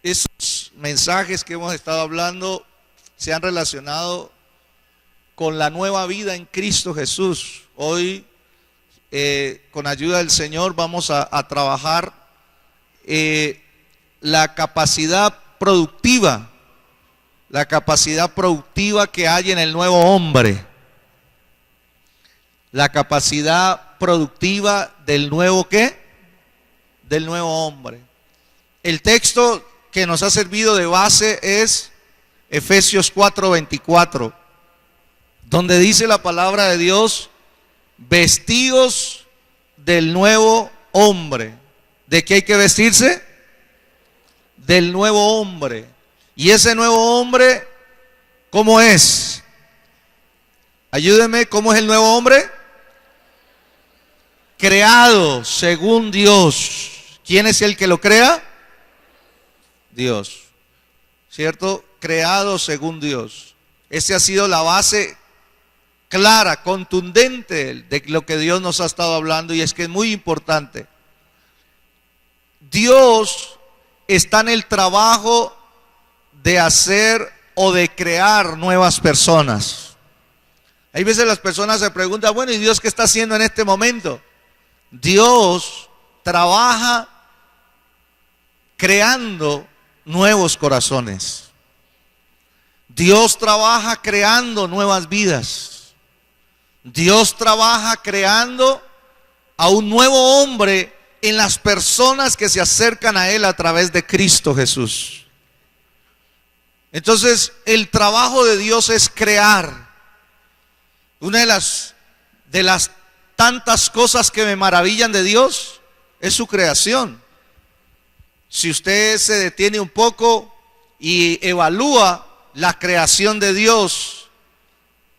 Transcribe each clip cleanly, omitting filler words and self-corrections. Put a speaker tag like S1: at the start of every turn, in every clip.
S1: Esos mensajes que hemos estado hablando se han relacionado con la nueva vida en Cristo Jesús. Hoy, con ayuda del Señor, vamos a trabajar la capacidad productiva que hay en el nuevo hombre. La capacidad productiva del nuevo ¿qué? Del nuevo hombre. El texto que nos ha servido de base es Efesios 4:24, donde dice la palabra de Dios: vestidos del nuevo hombre. ¿De qué hay que vestirse? Del nuevo hombre. Y ese nuevo hombre, ¿cómo es? Ayúdenme, ¿cómo es el nuevo hombre? Creado según Dios. ¿Quién es el que lo crea? Dios. ¿Cierto? Creado según Dios. Esa ha sido la base clara, contundente de lo que Dios nos ha estado hablando, y es que es muy importante. Dios está en el trabajo de hacer o de crear nuevas personas. Hay veces las personas se preguntan, bueno, ¿y Dios qué está haciendo en este momento? Dios trabaja creando nuevos corazones. Dios trabaja creando nuevas vidas. Dios trabaja creando a un nuevo hombre en las personas que se acercan a Él a través de Cristo Jesús. Entonces, el trabajo de Dios es crear. Una de las tantas cosas que me maravillan de Dios es su creación. Si usted se detiene un poco y evalúa la creación de Dios,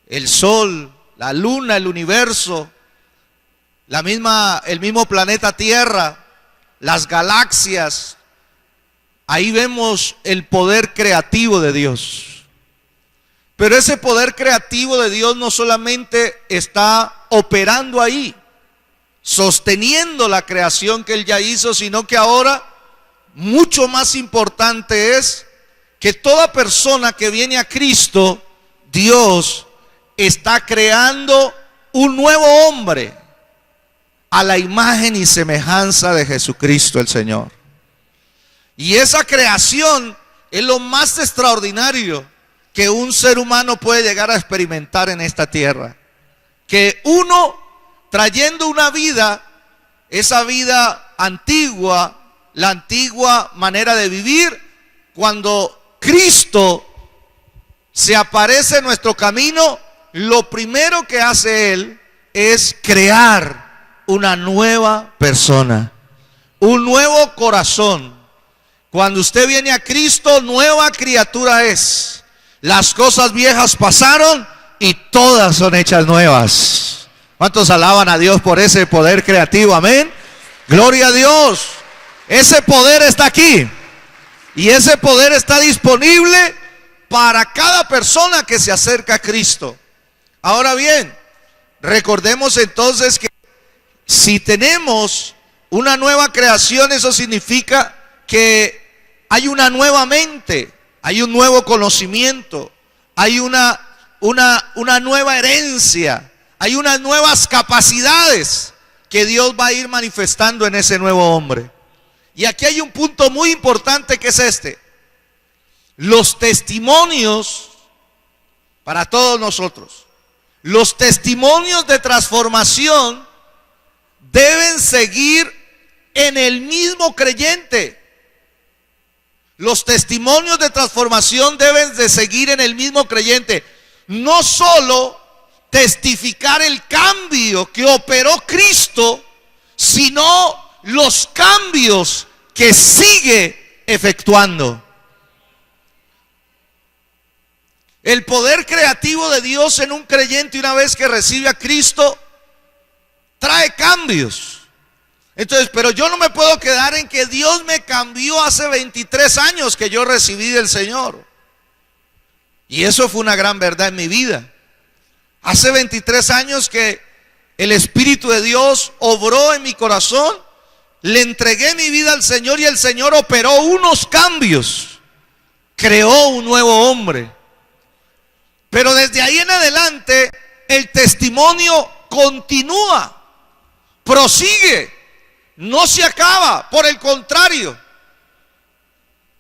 S1: el sol, la luna, el universo, el mismo planeta Tierra, las galaxias, ahí vemos el poder creativo de Dios. Pero ese poder creativo de Dios no solamente está operando ahí, sosteniendo la creación que Él ya hizo, sino que ahora mucho más importante es que toda persona que viene a Cristo, Dios está creando un nuevo hombre a la imagen y semejanza de Jesucristo el Señor. Y esa creación es lo más extraordinario que un ser humano puede llegar a experimentar en esta tierra. Que uno, trayendo una vida, esa vida antigua, la antigua manera de vivir, cuando Cristo se aparece en nuestro camino, lo primero que hace Él es crear una nueva persona, un nuevo corazón. Cuando usted viene a Cristo, nueva criatura es. Las cosas viejas pasaron y todas son hechas nuevas. ¿Cuántos alaban a Dios por ese poder creativo? Amén. Gloria a Dios. Ese poder está aquí. Y ese poder está disponible para cada persona que se acerca a Cristo. Ahora bien, recordemos entonces que si tenemos una nueva creación, eso significa que hay una nueva mente, hay un nuevo conocimiento, hay una nueva herencia, hay unas nuevas capacidades que Dios va a ir manifestando en ese nuevo hombre. Y aquí hay un punto muy importante, que es este: los testimonios para todos nosotros, los testimonios de transformación deben seguir en el mismo creyente. Los testimonios de transformación deben de seguir en el mismo creyente. No solo testificar el cambio que operó Cristo, sino los cambios que sigue efectuando. El poder creativo de Dios en un creyente, una vez que recibe a Cristo, trae cambios. Entonces, pero yo no me puedo quedar en que Dios me cambió hace 23 años que yo recibí del Señor. Y eso fue una gran verdad en mi vida. Hace 23 años que el Espíritu de Dios obró en mi corazón. le entregué mi vida al Señor y el Señor operó unos cambios, creó un nuevo hombre. Pero desde ahí en adelante el testimonio continúa, prosigue, no se acaba. Por el contrario,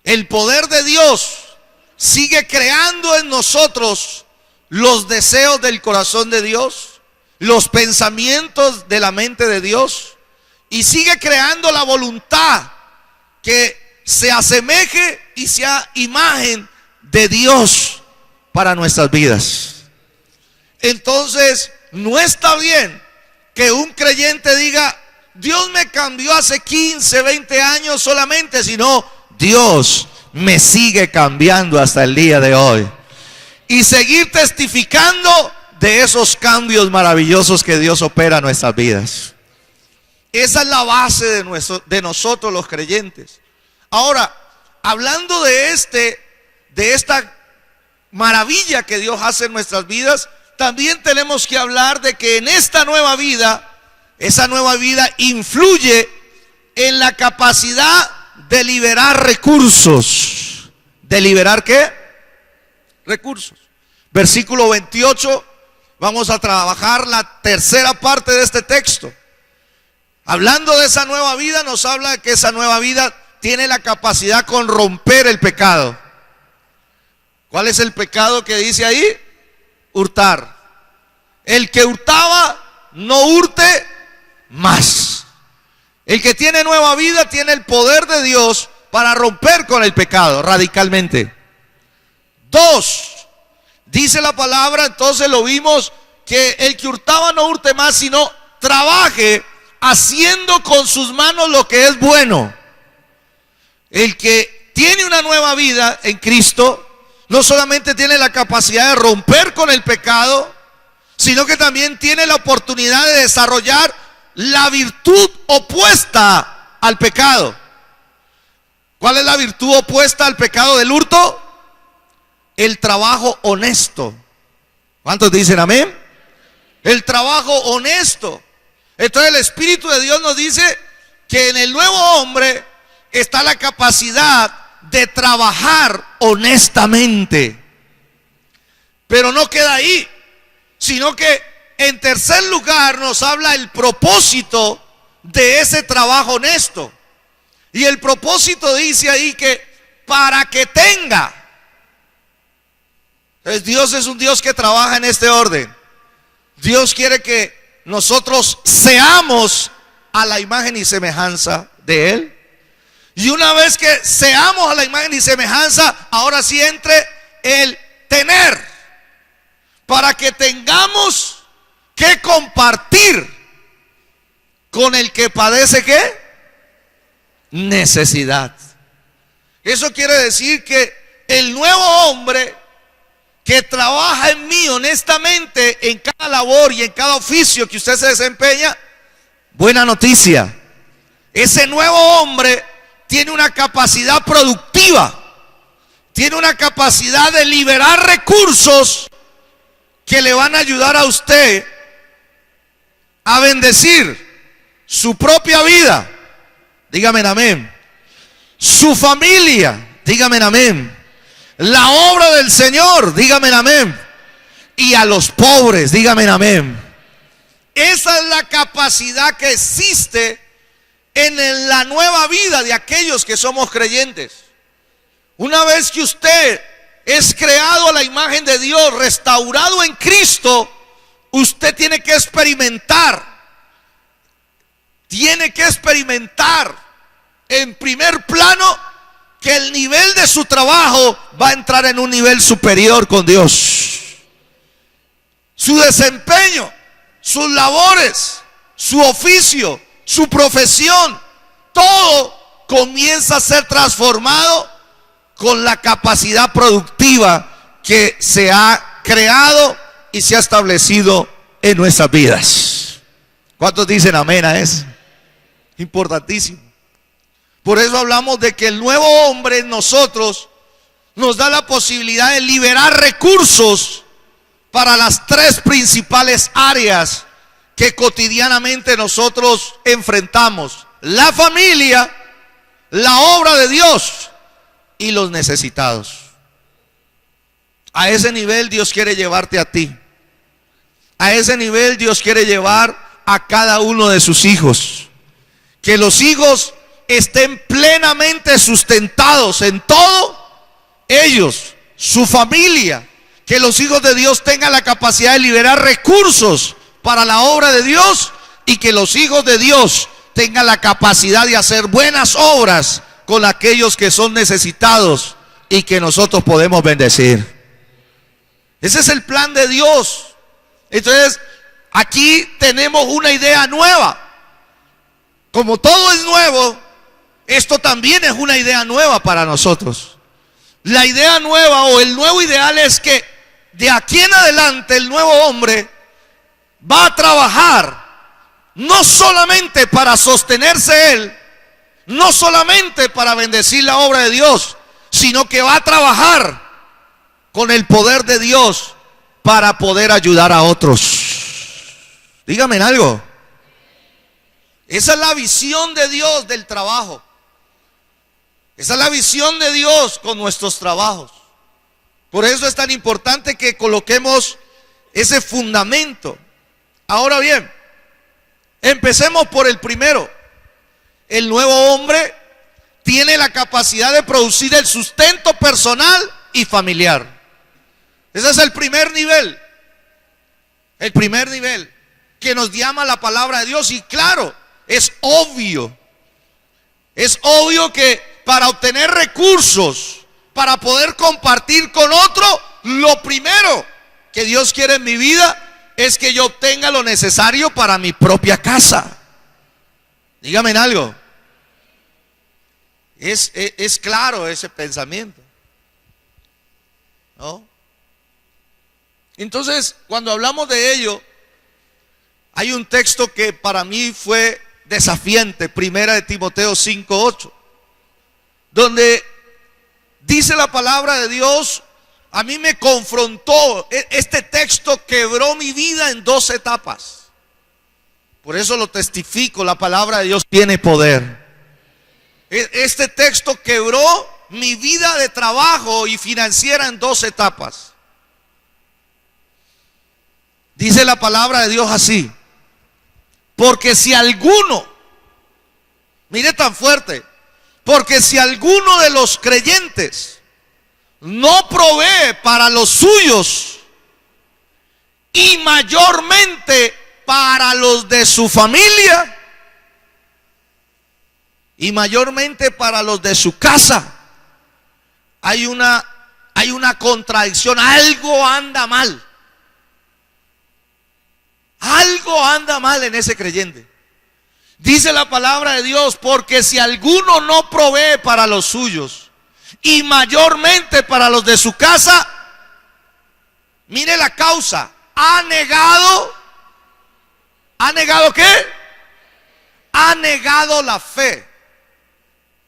S1: el poder de Dios sigue creando en nosotros los deseos del corazón de Dios, los pensamientos de la mente de Dios, y sigue creando la voluntad que se asemeje y sea imagen de Dios para nuestras vidas. Entonces, no está bien que un creyente diga: Dios me cambió hace 15, 20 años solamente, sino Dios me sigue cambiando hasta el día de hoy. Y seguir testificando de esos cambios maravillosos que Dios opera en nuestras vidas. Esa es la base de nosotros los creyentes. Ahora, hablando de esta maravilla que Dios hace en nuestras vidas, también tenemos que hablar de que en esta nueva vida, esa nueva vida influye en la capacidad de liberar recursos. ¿De liberar qué? Recursos. Versículo 28, vamos a trabajar la tercera parte de este texto. Hablando de esa nueva vida, nos habla de que esa nueva vida tiene la capacidad con romper el pecado. ¿Cuál es el pecado que dice ahí? Hurtar. El que hurtaba, no hurte más. El que tiene nueva vida tiene el poder de Dios para romper con el pecado radicalmente. 2, dice la palabra, entonces lo vimos, que el que hurtaba no hurte más, sino trabaje haciendo con sus manos lo que es bueno. El que tiene una nueva vida en Cristo no solamente tiene la capacidad de romper con el pecado, sino que también tiene la oportunidad de desarrollar la virtud opuesta al pecado. ¿Cuál es la virtud opuesta al pecado del hurto? El trabajo honesto. ¿Cuántos dicen amén? El trabajo honesto. Entonces el Espíritu de Dios nos dice que en el nuevo hombre está la capacidad de trabajar honestamente. Pero no queda ahí, sino que en tercer lugar nos habla el propósito de ese trabajo honesto. Y el propósito dice ahí que para que tenga. Entonces Dios es un Dios que trabaja en este orden. Dios quiere que nosotros seamos a la imagen y semejanza de Él. Y una vez que seamos a la imagen y semejanza, ahora sí entre el tener. Para que tengamos que compartir con el que padece ¿qué? Necesidad. Eso quiere decir que el nuevo hombre que trabaja en mí honestamente en cada labor y en cada oficio que usted se desempeña, buena noticia, ese nuevo hombre tiene una capacidad productiva, tiene una capacidad de liberar recursos que le van a ayudar a usted a bendecir su propia vida, dígame amén, su familia, dígame amén, la obra del Señor, dígame amén, y a los pobres, dígame amén. Esa es la capacidad que existe en la nueva vida de aquellos que somos creyentes. Una vez que usted es creado a la imagen de Dios, restaurado en Cristo, usted tiene que experimentar en primer plano que el nivel de su trabajo va a entrar en un nivel superior con Dios. Su desempeño, sus labores, su oficio, su profesión, todo comienza a ser transformado con la capacidad productiva que se ha creado y se ha establecido en nuestras vidas. ¿Cuántos dicen amén a eso? Importantísimo. Por eso hablamos de que el nuevo hombre en nosotros nos da la posibilidad de liberar recursos para las tres principales áreas que cotidianamente nosotros enfrentamos. la familia, la obra de Dios y los necesitados. A ese nivel Dios quiere llevarte a ti. A ese nivel Dios quiere llevar a cada uno de sus hijos. Que los hijos estén plenamente sustentados en todo, ellos, su familia. Que los hijos de Dios tengan la capacidad de liberar recursos para la obra de Dios, y que los hijos de Dios tengan la capacidad de hacer buenas obras con aquellos que son necesitados y que nosotros podemos bendecir. Ese es el plan de Dios. Entonces, aquí tenemos una idea nueva. Como todo es nuevo, esto también es una idea nueva para nosotros. La idea nueva o el nuevo ideal es que de aquí en adelante el nuevo hombre va a trabajar no solamente para sostenerse él, no solamente para bendecir la obra de Dios, sino que va a trabajar con el poder de Dios para poder ayudar a otros. Dígame algo. Esa es la visión de Dios del trabajo. Esa es la visión de Dios con nuestros trabajos. Por eso es tan importante que coloquemos ese fundamento. Ahora bien, empecemos por el primero. El nuevo hombre tiene la capacidad de producir el sustento personal y familiar. Ese es el primer nivel. El primer nivel que nos llama la palabra de Dios. Y claro, es obvio. Es obvio que para obtener recursos, para poder compartir con otro, lo primero que Dios quiere en mi vida es que yo obtenga lo necesario para mi propia casa. Dígame en algo. Es claro ese pensamiento, ¿no? Entonces, cuando hablamos de ello, hay un texto que para mí fue desafiante, Primera de Timoteo 5:8, donde dice la palabra de Dios. A mí me confrontó, este texto quebró mi vida en dos etapas. Por eso lo testifico, la palabra de Dios tiene poder. Este texto quebró mi vida de trabajo y financiera en dos etapas. Dice la palabra de Dios así: porque si alguno, mire tan fuerte, porque si alguno de los creyentes no provee para los suyos, y mayormente para los de su familia, y mayormente para los de su casa, hay una contradicción. Algo anda mal. Algo anda mal en ese creyente. Dice la palabra de Dios: porque si alguno no provee para los suyos, y mayormente para los de su casa, mire la causa: ¿ha negado qué? Ha negado la fe.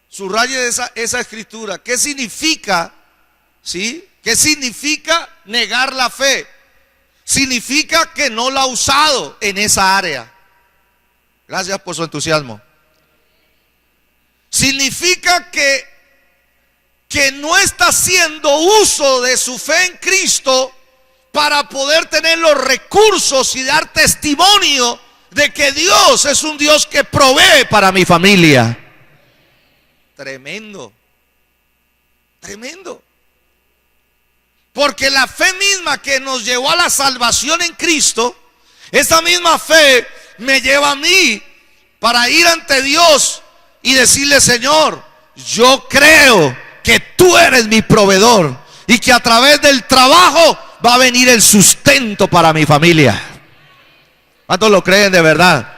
S1: Subraye esa escritura. ¿Qué significa? ¿Sí? ¿Qué significa negar la fe? Significa que no la ha usado en esa área. Gracias por su entusiasmo. Significa que no está haciendo uso de su fe en Cristo para poder tener los recursos y dar testimonio de que Dios es un Dios que provee para mi familia. Tremendo. Tremendo. Porque la fe misma que nos llevó a la salvación en Cristo, esa misma fe me lleva a mí para ir ante Dios y decirle: Señor, yo creo que tú eres mi proveedor y que a través del trabajo va a venir el sustento para mi familia. ¿Cuántos lo creen de verdad?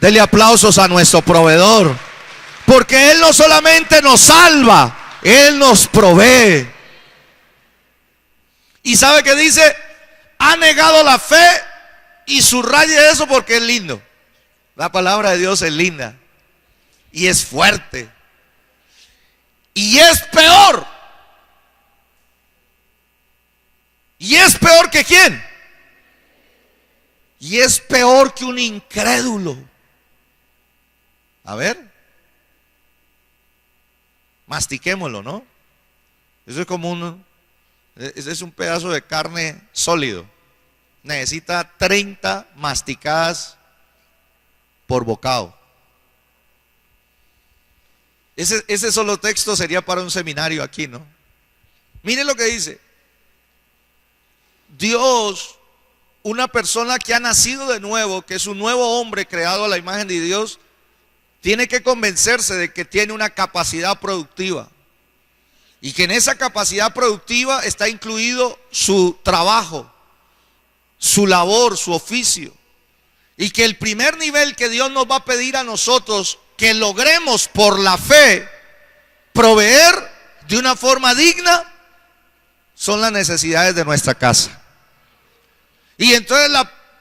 S1: Dele aplausos a nuestro proveedor, porque Él no solamente nos salva, Él nos provee. Y sabe que dice: ha negado la fe, y subraye eso porque es lindo. La palabra de Dios es linda y es fuerte. Y es peor. ¿Y es peor que quién? Y es peor que un incrédulo. A ver, mastiquémoslo, ¿no? Eso es como ese es un pedazo de carne sólido. Necesita 30 masticadas por bocado. Ese solo texto sería para un seminario aquí, ¿no? Mire lo que dice. Dios, una persona que ha nacido de nuevo, que es un nuevo hombre creado a la imagen de Dios, tiene que convencerse de que tiene una capacidad productiva. Y que en esa capacidad productiva está incluido su trabajo, su labor, su oficio. Y que el primer nivel que Dios nos va a pedir a nosotros que logremos por la fe proveer de una forma digna son las necesidades de nuestra casa. Y entonces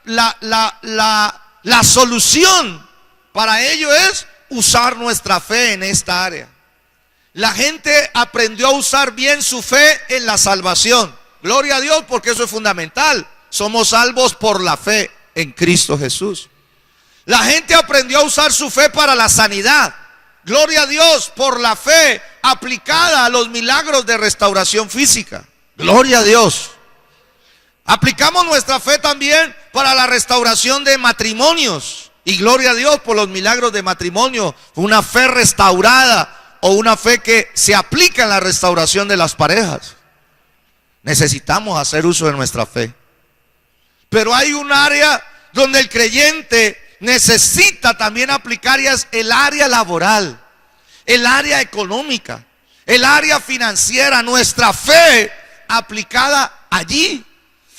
S1: la solución para ello es usar nuestra fe en esta área. La gente aprendió a usar bien su fe en la salvación. Gloria a Dios, porque eso es fundamental. Somos salvos por la fe en Cristo Jesús. La gente aprendió a usar su fe para la sanidad. Gloria a Dios, por la fe aplicada a los milagros de restauración física. Gloria a Dios. Aplicamos nuestra fe también para la restauración de matrimonios. Y gloria a Dios por los milagros de matrimonio. Una fe restaurada o una fe que se aplica en la restauración de las parejas. Necesitamos hacer uso de nuestra fe. Pero hay un área donde el creyente necesita también aplicar, y es el área laboral, el área económica, el área financiera. Nuestra fe aplicada allí.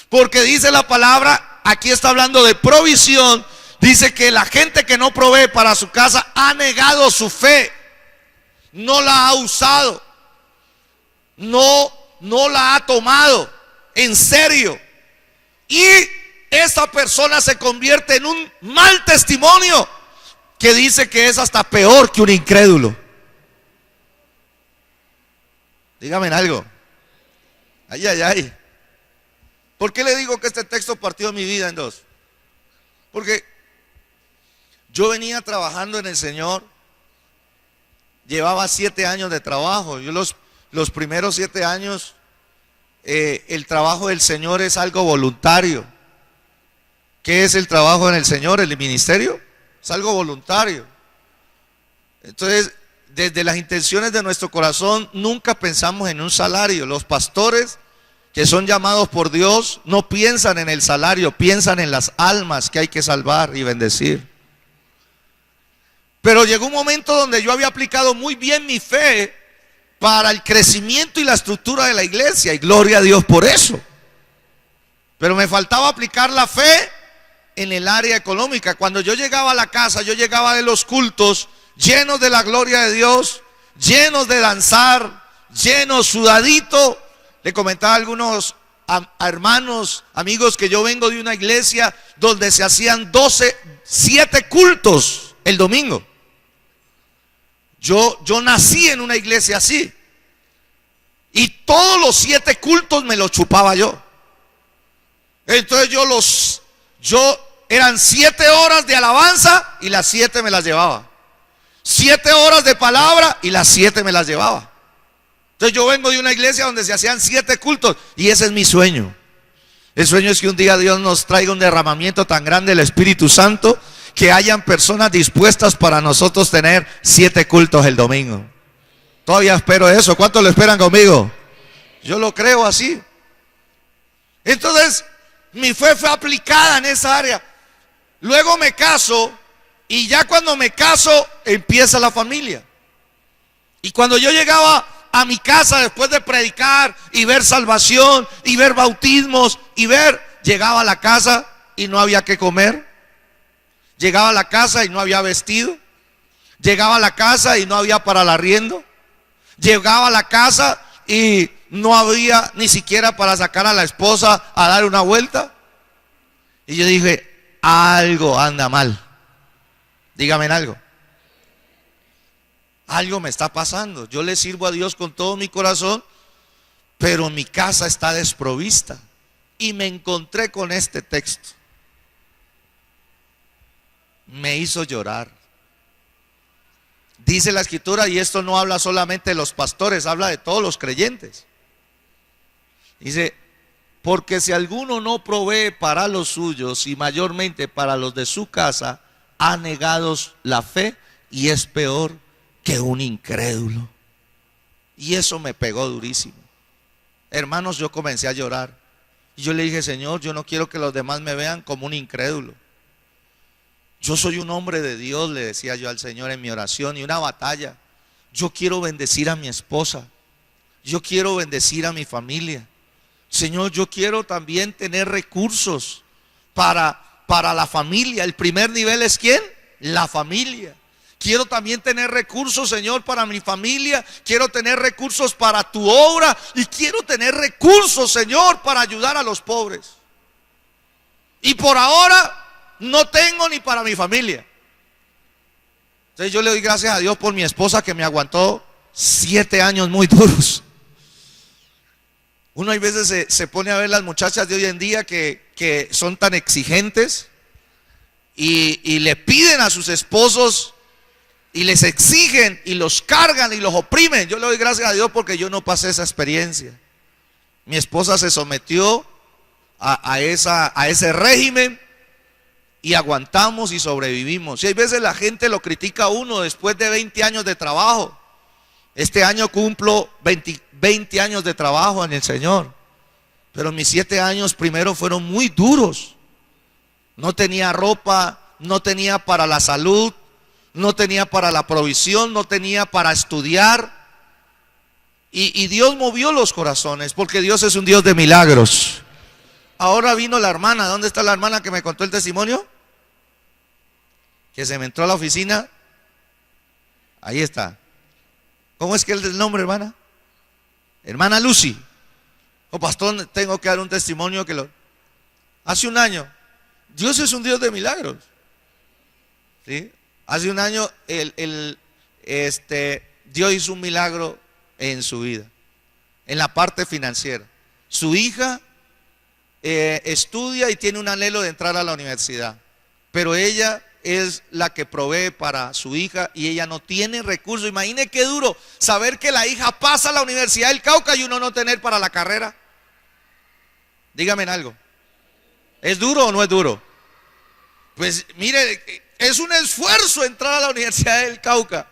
S1: Porque dice la palabra, aquí está hablando de provisión. Dice que la gente que no provee para su casa ha negado su fe. No la ha usado, no la ha tomado en serio, y esa persona se convierte en un mal testimonio que dice que es hasta peor que un incrédulo. Dígame algo. Ay, ay, ay. ¿Por qué le digo que este texto partió mi vida en dos? Porque yo venía trabajando en el Señor. Llevaba 7 años de trabajo. Yo los primeros 7 años, el trabajo del Señor es algo voluntario. ¿Qué es el trabajo en el Señor? El ministerio es algo voluntario. Entonces, desde las intenciones de nuestro corazón, nunca pensamos en un salario. Los pastores que son llamados por Dios no piensan en el salario, piensan en las almas que hay que salvar y bendecir. Pero llegó un momento donde yo había aplicado muy bien mi fe para el crecimiento y la estructura de la iglesia, y gloria a Dios por eso. Pero me faltaba aplicar la fe en el área económica. Cuando yo llegaba a la casa, yo llegaba de los cultos llenos de la gloria de Dios, llenos de danzar, llenos, sudadito. Le comentaba a algunos hermanos, amigos, que yo vengo de una iglesia donde se hacían 7 cultos el domingo. Yo nací en una iglesia así, y todos los 7 cultos me los chupaba yo. Entonces eran 7 horas de alabanza y las 7 me las llevaba. 7 horas de palabra y las 7 me las llevaba. Entonces yo vengo de una iglesia donde se hacían 7 cultos, y ese es mi sueño. El sueño es que un día Dios nos traiga un derramamiento tan grande del Espíritu Santo, que hayan personas dispuestas para nosotros tener 7 cultos el domingo. Todavía espero eso. ¿Cuántos lo esperan conmigo? Yo lo creo así. Entonces, mi fe fue aplicada en esa área. Luego me caso, y ya cuando me caso empieza la familia. Y cuando yo llegaba a mi casa después de predicar y ver salvación y ver bautismos llegaba a la casa y no había que comer. Llegaba a la casa y no había vestido. Llegaba a la casa y no había para el arriendo. Llegaba a la casa y no había ni siquiera para sacar a la esposa a dar una vuelta. Y yo dije, algo anda mal. Dígame algo. Algo me está pasando. Yo le sirvo a Dios con todo mi corazón, pero mi casa está desprovista. Y me encontré con este texto. Me hizo llorar. Dice la Escritura, y esto no habla solamente de los pastores, habla de todos los creyentes. Dice, porque si alguno no provee para los suyos y mayormente para los de su casa, ha negado la fe y es peor que un incrédulo. Y eso me pegó durísimo. Hermanos, yo comencé a llorar. Y yo le dije, Señor, yo no quiero que los demás me vean como un incrédulo. Yo soy un hombre de Dios, le decía yo al Señor en mi oración, y una batalla. Yo quiero bendecir a mi esposa. Yo quiero bendecir a mi familia. Señor, yo quiero también tener recursos para la familia. El primer nivel es ¿quién? La familia. Quiero también tener recursos, Señor, para mi familia. Quiero tener recursos para tu obra. Y quiero tener recursos, Señor, para ayudar a los pobres. Y por ahora no tengo ni para mi familia. Entonces yo le doy gracias a Dios por mi esposa que me aguantó 7 años muy duros. Uno hay veces se pone a ver las muchachas de hoy en día que son tan exigentes y le piden a sus esposos y les exigen y los cargan y los oprimen. Yo le doy gracias a Dios porque yo no pasé esa experiencia. Mi esposa se sometió a ese régimen y aguantamos y sobrevivimos. Y hay veces la gente lo critica a uno después de 20 años de trabajo. Este año cumplo 20 años de trabajo en el Señor. Pero mis 7 años primero fueron muy duros. No tenía ropa, no tenía para la salud, no tenía para la provisión, no tenía para estudiar. Y Dios movió los corazones, porque Dios es un Dios de milagros. Ahora vino la hermana. ¿Dónde está la hermana que me contó el testimonio? Que se me entró a la oficina. Ahí está. ¿Cómo es que es el nombre, hermana? Hermana Lucy. Oh, pastor, tengo que dar un testimonio hace un año. Dios es un Dios de milagros. ¿Sí? Hace un año Dios hizo un milagro en su vida, en la parte financiera. Su hija estudia y tiene un anhelo de entrar a la universidad, pero ella es la que provee para su hija y ella no tiene recursos. Imagine qué duro saber que la hija pasa a la Universidad del Cauca y uno no tener para la carrera. Dígame algo. ¿Es duro o no es duro? Pues mire, es un esfuerzo entrar a la Universidad del Cauca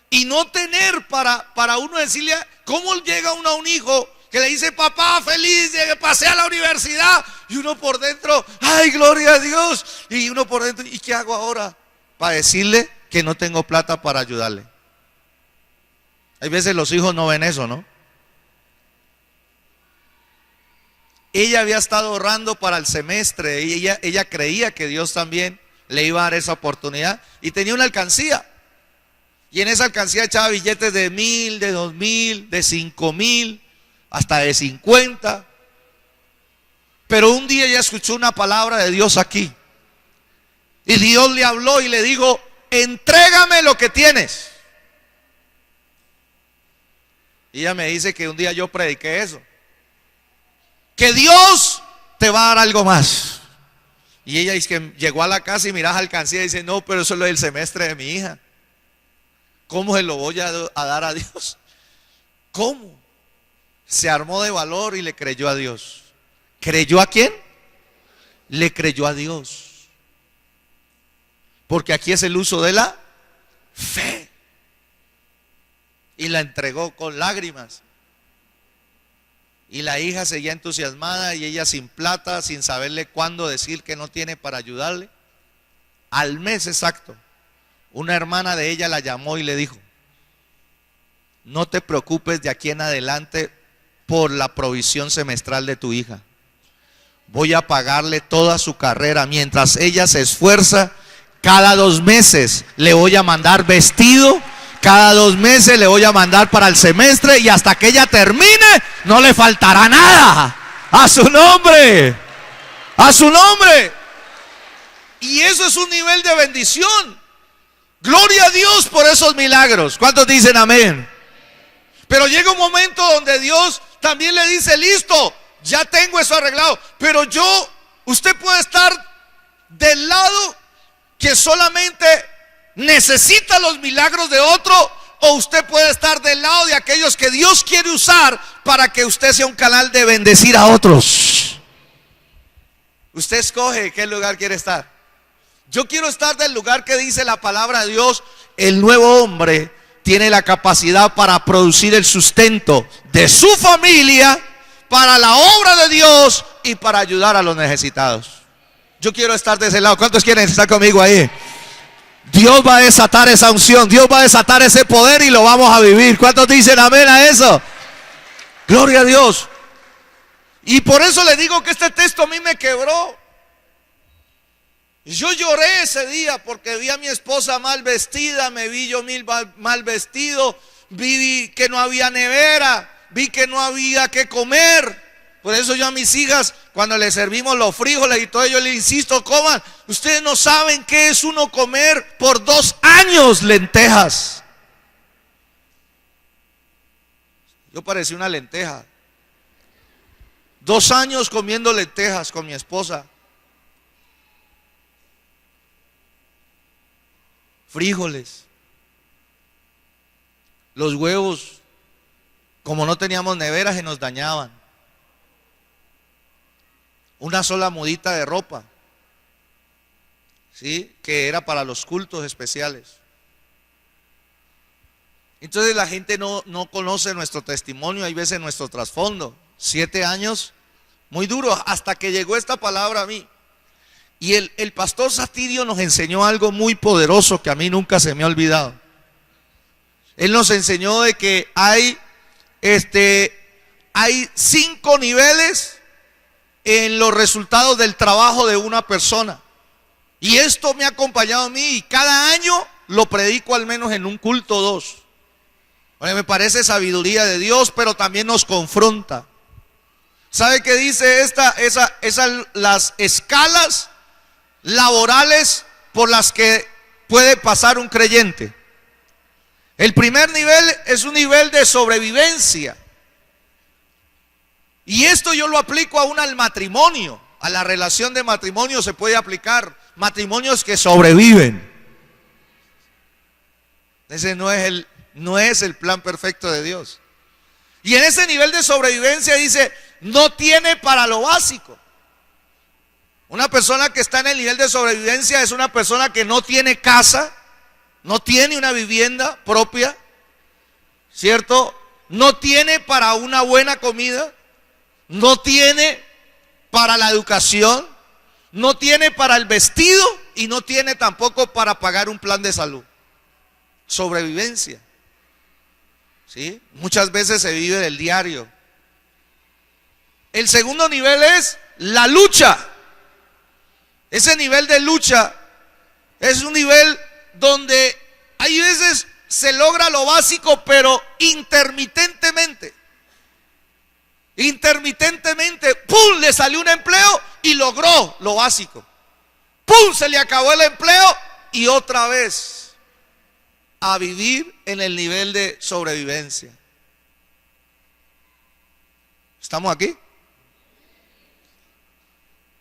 S1: y no tener para uno decirle, ¿cómo llega uno a un hijo que le dice, papá, feliz de que pasé a la universidad? Y uno por dentro, ay, gloria a Dios. Y uno por dentro, ¿y qué hago ahora? Para decirle que no tengo plata para ayudarle. Hay veces los hijos no ven eso, ¿no? Ella había estado ahorrando para el semestre y ella creía que Dios también le iba a dar esa oportunidad y tenía una alcancía. Y en esa alcancía echaba billetes de 1,000, de 2,000, de 5,000, hasta de 50. Pero un día ella escuchó una palabra de Dios aquí. Y Dios le habló y le dijo, entrégame lo que tienes. Y ella me dice que un día yo prediqué eso. Que Dios te va a dar algo más. Y ella dice que llegó a la casa y mira la alcancía y dice, no, pero eso es lo del semestre de mi hija. ¿Cómo se lo voy a dar a Dios? ¿Cómo? Se armó de valor y le creyó a Dios. ¿Creyó a quién? Le creyó a Dios. Porque aquí es el uso de la fe. Y la entregó con lágrimas. Y la hija seguía entusiasmada y ella sin plata, sin saberle cuándo decir que no tiene para ayudarle. Al mes exacto, una hermana de ella la llamó y le dijo, no te preocupes de aquí en adelante por la provisión semestral de tu hija. Voy a pagarle toda su carrera. Mientras ella se esfuerza, cada 2 meses le voy a mandar vestido. Cada 2 meses le voy a mandar para el semestre y hasta que ella termine no le faltará nada. A su nombre. A su nombre. Y eso es un nivel de bendición. Gloria a Dios por esos milagros. ¿Cuántos dicen amén? Pero llega un momento donde Dios también le dice, listo, ya tengo eso arreglado. Pero usted puede estar del lado que solamente necesita los milagros de otro, o usted puede estar del lado de aquellos que Dios quiere usar para que usted sea un canal de bendecir a otros. Usted escoge qué lugar quiere estar. Yo quiero estar del lugar que dice la palabra de Dios: el nuevo hombre tiene la capacidad para producir el sustento de su familia, para la obra de Dios y para ayudar a los necesitados. Yo quiero estar de ese lado. ¿Cuántos quieren estar conmigo ahí? Dios va a desatar esa unción, Dios va a desatar ese poder y lo vamos a vivir. ¿Cuántos dicen amén a eso? Gloria a Dios. Y por eso le digo que este texto a mí me quebró. Yo lloré ese día porque vi a mi esposa mal vestida, me vi yo mal vestido, vi que no había nevera, vi que no había que comer. Por eso yo a mis hijas, cuando les servimos los frijoles y todo, yo les insisto: coman. Ustedes no saben qué es uno comer por 2 años lentejas. Yo parecía una lenteja. 2 años comiendo lentejas con mi esposa. Frijoles. Los huevos, como no teníamos nevera, se nos dañaban. Una sola mudita de ropa, ¿sí?, que era para los cultos especiales. Entonces la gente no conoce nuestro testimonio, hay veces nuestro trasfondo. 7 años, muy duro, hasta que llegó esta palabra a mí. Y el pastor Satirio nos enseñó algo muy poderoso que a mí nunca se me ha olvidado. Él nos enseñó de que hay 5 niveles en los resultados del trabajo de una persona. Y esto me ha acompañado a mí y cada año lo predico al menos en un culto o 2. Porque me parece sabiduría de Dios, pero también nos confronta. ¿Sabe qué dice las escalas laborales por las que puede pasar un creyente? El primer nivel es un nivel de sobrevivencia. Y esto yo lo aplico aún al matrimonio, a la relación de matrimonio se puede aplicar. Matrimonios que sobreviven. Ese no es el plan perfecto de Dios. Y en ese nivel de sobrevivencia dice: no tiene para lo básico. Una persona que está en el nivel de sobrevivencia es una persona que no tiene casa, no tiene una vivienda propia, ¿cierto? No tiene para una buena comida, no tiene para la educación, no tiene para el vestido y no tiene tampoco para pagar un plan de salud. Sobrevivencia, ¿sí? Muchas veces se vive del diario. El segundo nivel es la lucha. Ese nivel de lucha es un nivel donde hay veces se logra lo básico, pero intermitentemente. ¡Pum!, le salió un empleo y logró lo básico. ¡Pum!, se le acabó el empleo y otra vez a vivir en el nivel de sobrevivencia. ¿Estamos aquí?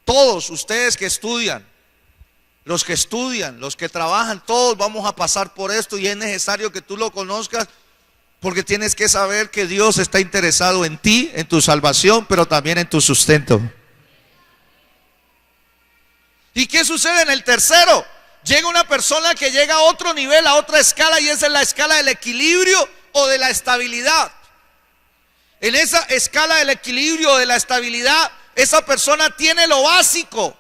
S1: Todos ustedes que estudian, los que trabajan, todos vamos a pasar por esto y es necesario que tú lo conozcas. Porque tienes que saber que Dios está interesado en ti, en tu salvación, pero también en tu sustento. ¿Y qué sucede en el tercero? Llega una persona que llega a otro nivel, a otra escala, y esa es la escala del equilibrio o de la estabilidad. En esa escala del equilibrio o de la estabilidad, esa persona tiene lo básico.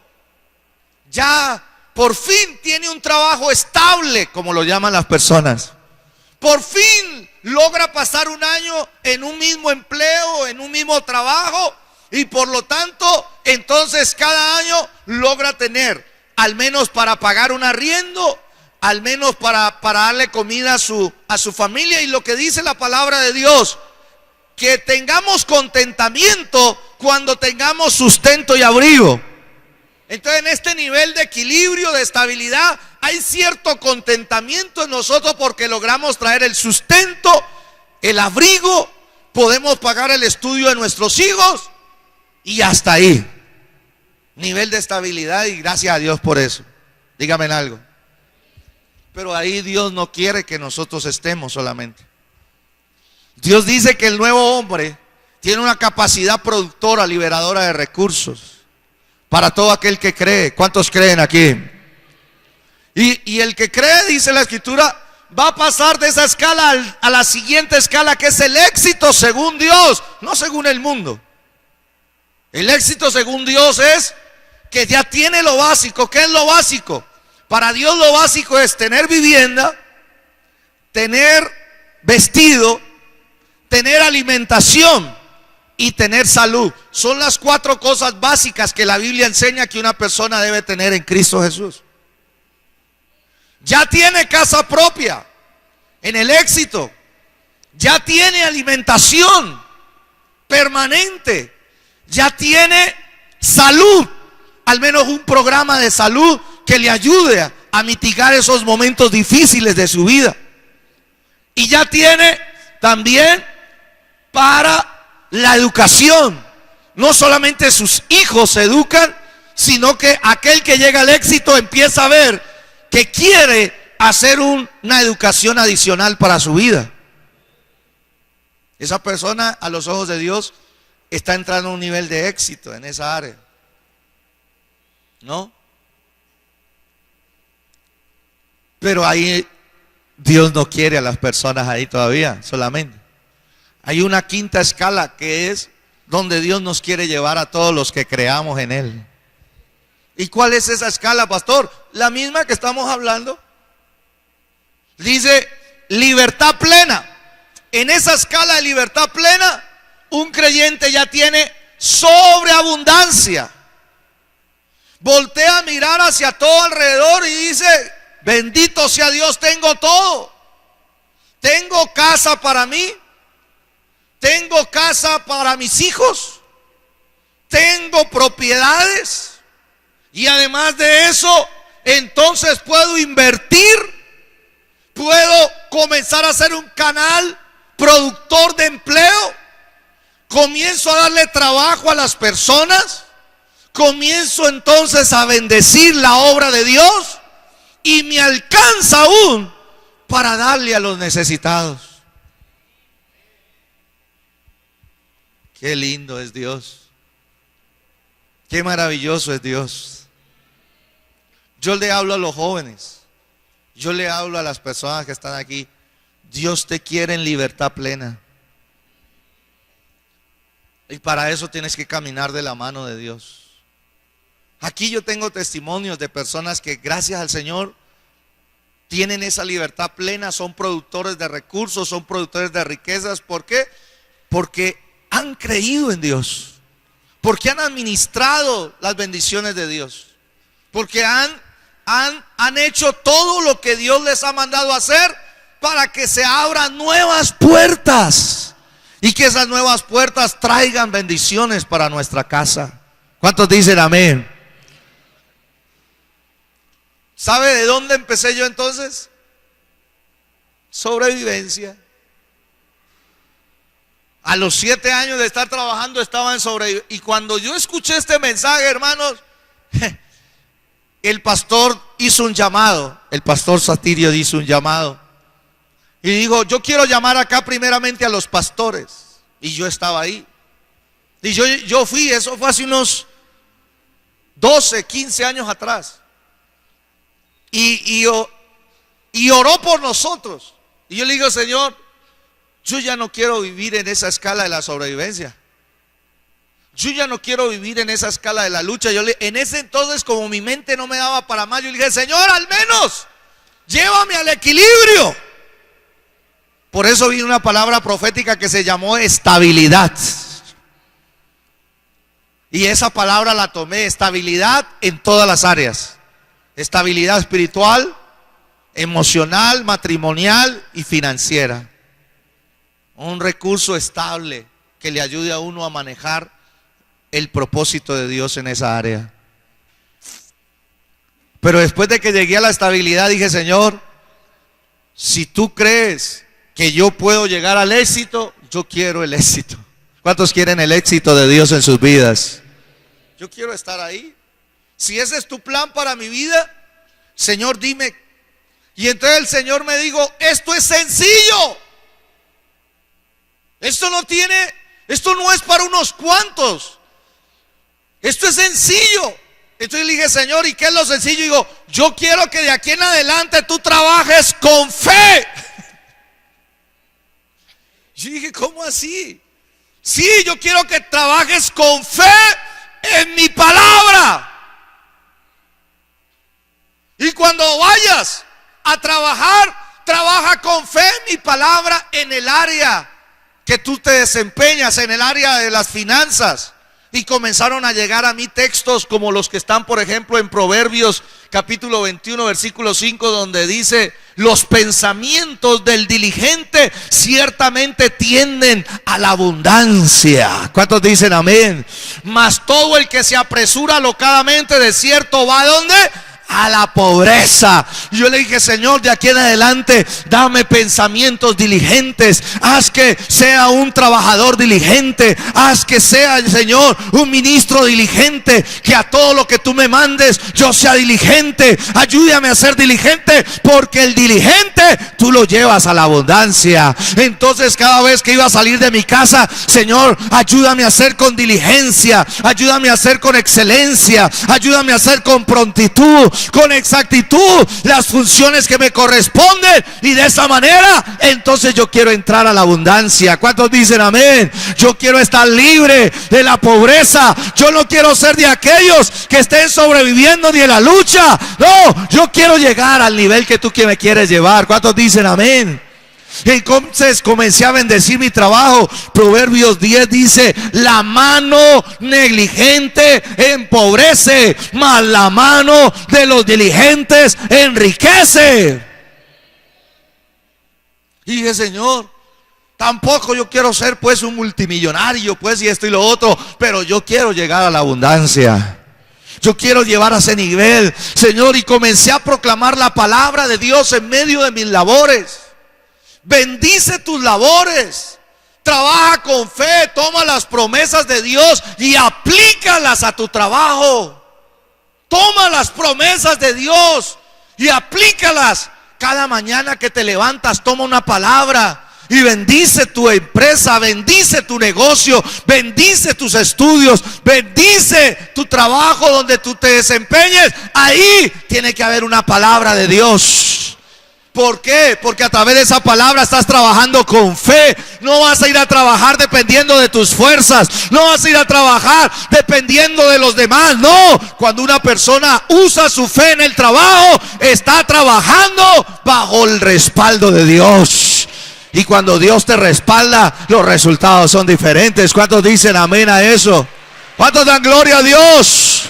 S1: Ya por fin tiene un trabajo estable, como lo llaman las personas. Por fin logra pasar un año en un mismo empleo, en un mismo trabajo, y por lo tanto, entonces cada año logra tener, al menos para pagar un arriendo, al menos para darle comida a su familia. Y lo que dice la palabra de Dios, que tengamos contentamiento cuando tengamos sustento y abrigo. Entonces, en este nivel de equilibrio, de estabilidad, hay cierto contentamiento en nosotros porque logramos traer el sustento, el abrigo, podemos pagar el estudio de nuestros hijos y hasta ahí. Nivel de estabilidad, y gracias a Dios por eso. Dígame algo. Pero ahí Dios no quiere que nosotros estemos solamente. Dios dice que el nuevo hombre tiene una capacidad productora, liberadora de recursos para todo aquel que cree. ¿Cuántos creen aquí? Y el que cree, dice la Escritura, va a pasar de esa escala a la siguiente escala, que es el éxito según Dios, no según el mundo. El éxito según Dios es que ya tiene lo básico. ¿Qué es lo básico? Para Dios lo básico es tener vivienda, tener vestido, tener alimentación y tener salud. Son las 4 cosas básicas que la Biblia enseña que una persona debe tener en Cristo Jesús. Ya tiene casa propia en el éxito. Ya tiene alimentación permanente. Ya tiene salud, al menos un programa de salud que le ayude a mitigar esos momentos difíciles de su vida. Y ya tiene también para la educación. No solamente sus hijos se educan, sino que aquel que llega al éxito empieza a ver que quiere hacer una educación adicional para su vida. Esa persona, a los ojos de Dios, está entrando a un nivel de éxito en esa área, ¿no? Pero ahí Dios no quiere a las personas ahí todavía, solamente. Hay una quinta escala que es donde Dios nos quiere llevar a todos los que creamos en Él. ¿Y cuál es esa escala, pastor? La misma que estamos hablando. Dice libertad plena. En esa escala de libertad plena, un creyente ya tiene sobreabundancia. Voltea a mirar hacia todo alrededor y dice: bendito sea Dios, tengo todo. Tengo casa para mí. Tengo casa para mis hijos. Tengo propiedades. Y además de eso, entonces puedo invertir. Puedo comenzar a hacer un canal productor de empleo. Comienzo a darle trabajo a las personas. Comienzo entonces a bendecir la obra de Dios. Y me alcanza aún para darle a los necesitados. Qué lindo es Dios. Qué maravilloso es Dios. Yo le hablo a los jóvenes. Yo le hablo a las personas que están aquí. Dios te quiere en libertad plena. Y para eso tienes que caminar de la mano de Dios. Aquí yo tengo testimonios de personas que, gracias al Señor, tienen esa libertad plena, son productores de recursos, son productores de riquezas. ¿Por qué? Porque han creído en Dios, porque han administrado las bendiciones de Dios, porque han hecho todo lo que Dios les ha mandado hacer para que se abran nuevas puertas y que esas nuevas puertas traigan bendiciones para nuestra casa. ¿Cuántos dicen amén? ¿Sabe de dónde empecé yo entonces? Sobrevivencia. A los 7 años de estar trabajando estaba en sobrevivencia. Y cuando yo escuché este mensaje, hermanos, el pastor hizo un llamado. El pastor Satirio hizo un llamado. Y dijo: yo quiero llamar acá primeramente a los pastores. Y yo estaba ahí. Y yo fui, eso fue hace unos 12, 15 años atrás. Y oró por nosotros. Y yo le digo: Señor, yo ya no quiero vivir en esa escala de la sobrevivencia. Yo ya no quiero vivir en esa escala de la lucha. En ese entonces, como mi mente no me daba para más, yo le dije: Señor, al menos llévame al equilibrio. Por eso vino una palabra profética que se llamó estabilidad. Y esa palabra la tomé, estabilidad en todas las áreas. Estabilidad espiritual, emocional, matrimonial y financiera. Un recurso estable que le ayude a uno a manejar el propósito de Dios en esa área. Pero después de que llegué a la estabilidad, dije: Señor, si tú crees que yo puedo llegar al éxito, yo quiero el éxito. ¿Cuántos quieren el éxito de Dios en sus vidas? Yo quiero estar ahí. Si ese es tu plan para mi vida, Señor, dime Y entonces el Señor me dijo, esto es sencillo. Esto no es para unos cuantos. Esto es sencillo. Entonces le dije, Señor, ¿y qué es lo sencillo? Y digo, yo quiero que de aquí en adelante tú trabajes con fe. Yo dije, ¿cómo así? Sí, yo quiero que trabajes con fe en mi palabra. Y cuando vayas a trabajar, trabaja con fe en mi palabra en el área que tú te desempeñas, en el área de las finanzas. Y comenzaron a llegar a mí textos como los que están, por ejemplo, en Proverbios capítulo 21, versículo 5, donde dice: los pensamientos del diligente ciertamente tienden a la abundancia. ¿Cuántos dicen amén? Mas todo el que se apresura alocadamente, de cierto va ¿a dónde? A la pobreza. Y yo le dije, Señor, de aquí en adelante dame pensamientos diligentes. Haz que sea un trabajador diligente. Haz que sea, Señor, un ministro diligente. Que a todo lo que tú me mandes yo sea diligente. Ayúdame a ser diligente, porque el diligente tú lo llevas a la abundancia. Entonces cada vez que iba a salir de mi casa, Señor, ayúdame a hacer con diligencia. Ayúdame a hacer con excelencia. Ayúdame a hacer con prontitud, con exactitud las funciones que me corresponden, y de esa manera entonces yo quiero entrar a la abundancia. ¿Cuántos dicen amén? Yo quiero estar libre de la pobreza. Yo no quiero ser de aquellos que estén sobreviviendo ni en la lucha. No, yo quiero llegar al nivel que tú me quieres llevar. ¿Cuántos dicen amén? Entonces comencé a bendecir mi trabajo. Proverbios 10 dice: la mano negligente empobrece, mas la mano de los diligentes enriquece. Y dije, Señor, tampoco yo quiero ser pues un multimillonario, pues, y esto y lo otro, pero yo quiero llegar a la abundancia. Yo quiero llevar a ese nivel, Señor. Y comencé a proclamar la palabra de Dios en medio de mis labores. Bendice tus labores, trabaja con fe, toma las promesas de Dios y aplícalas a tu trabajo. Toma las promesas de Dios y aplícalas. Cada mañana que te levantas, toma una palabra y bendice tu empresa, bendice tu negocio, bendice tus estudios, bendice tu trabajo donde tú te desempeñes. Ahí tiene que haber una palabra de Dios. ¿Por qué? Porque a través de esa palabra estás trabajando con fe. No vas a ir a trabajar dependiendo de tus fuerzas. No vas a ir a trabajar dependiendo de los demás. No, cuando una persona usa su fe en el trabajo, está trabajando bajo el respaldo de Dios. Y cuando Dios te respalda, los resultados son diferentes. ¿Cuántos dicen amén a eso? ¿Cuántos dan gloria a Dios?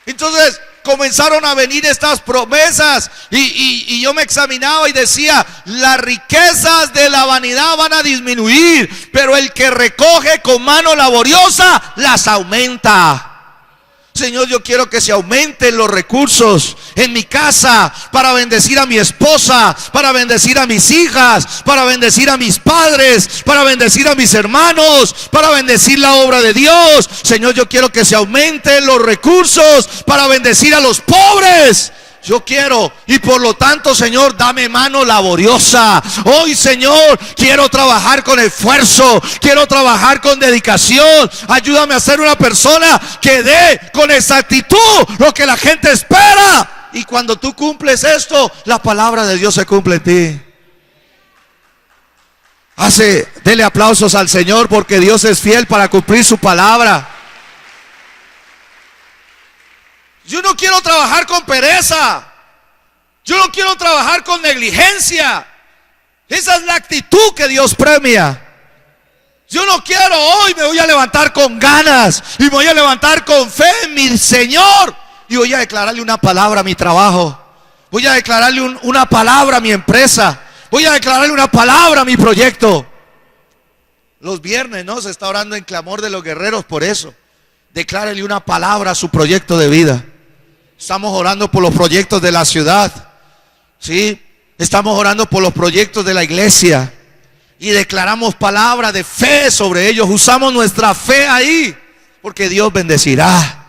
S1: Entonces comenzaron a venir estas promesas y yo me examinaba y decía: las riquezas de la vanidad van a disminuir, pero el que recoge con mano laboriosa las aumenta. Señor, yo quiero que se aumenten los recursos en mi casa para bendecir a mi esposa, para bendecir a mis hijas, para bendecir a mis padres, para bendecir a mis hermanos, para bendecir la obra de Dios. Señor, yo quiero que se aumenten los recursos para bendecir a los pobres. Yo quiero, y por lo tanto, Señor, dame mano laboriosa. Hoy, Señor, quiero trabajar con esfuerzo, quiero trabajar con dedicación. Ayúdame a ser una persona que dé con exactitud lo que la gente espera. Y cuando tú cumples esto, la palabra de Dios se cumple en ti. Dele aplausos al Señor, porque Dios es fiel para cumplir su palabra. Yo no quiero trabajar con pereza. Yo no quiero trabajar con negligencia. Esa es la actitud que Dios premia. Yo no quiero, hoy me voy a levantar con ganas y me voy a levantar con fe en mi Señor y voy a declararle una palabra a mi trabajo. Voy a declararle una palabra a mi empresa. Voy a declararle una palabra a mi proyecto. Los viernes, ¿no? Se está orando en clamor de los guerreros por eso. Declárele una palabra a su proyecto de vida. Estamos orando por los proyectos de la ciudad, ¿sí? Estamos orando por los proyectos de la iglesia y declaramos palabra de fe sobre ellos. Usamos nuestra fe ahí, porque Dios bendecirá.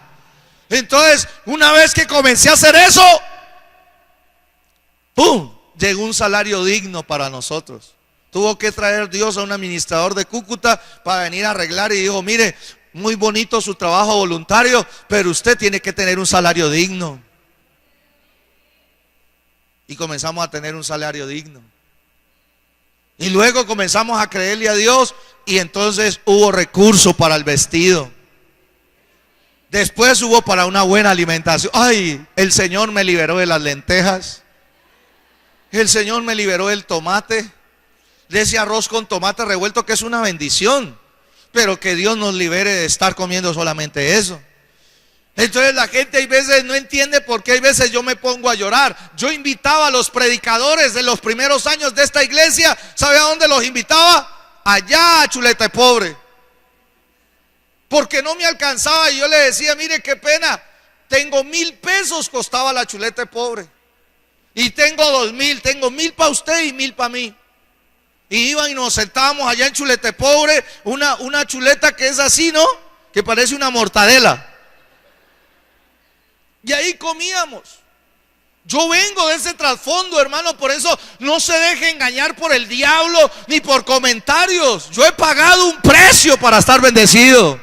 S1: Entonces, una vez que comencé a hacer eso, ¡pum!, llegó un salario digno para nosotros. Tuvo que traer Dios a un administrador de Cúcuta para venir a arreglar y dijo: mire, muy bonito su trabajo voluntario, pero usted tiene que tener un salario digno. Y comenzamos a tener un salario digno. Y luego comenzamos a creerle a Dios y entonces hubo recursos para el vestido. Después hubo para una buena alimentación. Ay, el Señor me liberó de las lentejas. El Señor me liberó del tomate, de ese arroz con tomate revuelto que es una bendición. Pero que Dios nos libere de estar comiendo solamente eso. Entonces la gente hay veces no entiende por qué hay veces yo me pongo a llorar. Yo invitaba a los predicadores de los primeros años de esta iglesia. ¿Sabe a dónde los invitaba? Allá a Chuleta Pobre. Porque no me alcanzaba y yo le decía: mire, qué pena, tengo 1,000 pesos costaba la chuleta pobre. Y tengo 2,000, tengo 1,000 para usted y 1,000 para mí. Y iban y nos sentábamos allá en Chuleta Pobre, una chuleta que es así, ¿no? Que parece una mortadela. Y ahí comíamos. Yo vengo de ese trasfondo, hermano, por eso no se deje engañar por el diablo ni por comentarios. Yo he pagado un precio para estar bendecido.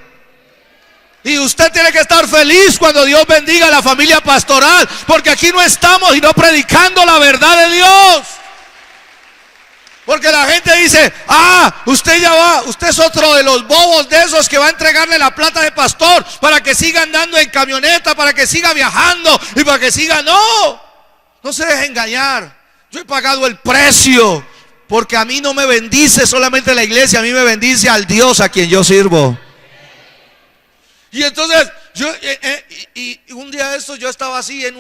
S1: Y usted tiene que estar feliz cuando Dios bendiga a la familia pastoral, porque aquí no estamos sino predicando la verdad de Dios. Porque la gente dice: ah, usted ya va, usted es otro de los bobos de esos que va a entregarle la plata de pastor para que siga andando en camioneta, para que siga viajando y para que siga. No, no se deje engañar. Yo he pagado el precio, porque a mí no me bendice solamente la iglesia, a mí me bendice al Dios a quien yo sirvo. Y entonces y un día de estos yo estaba así en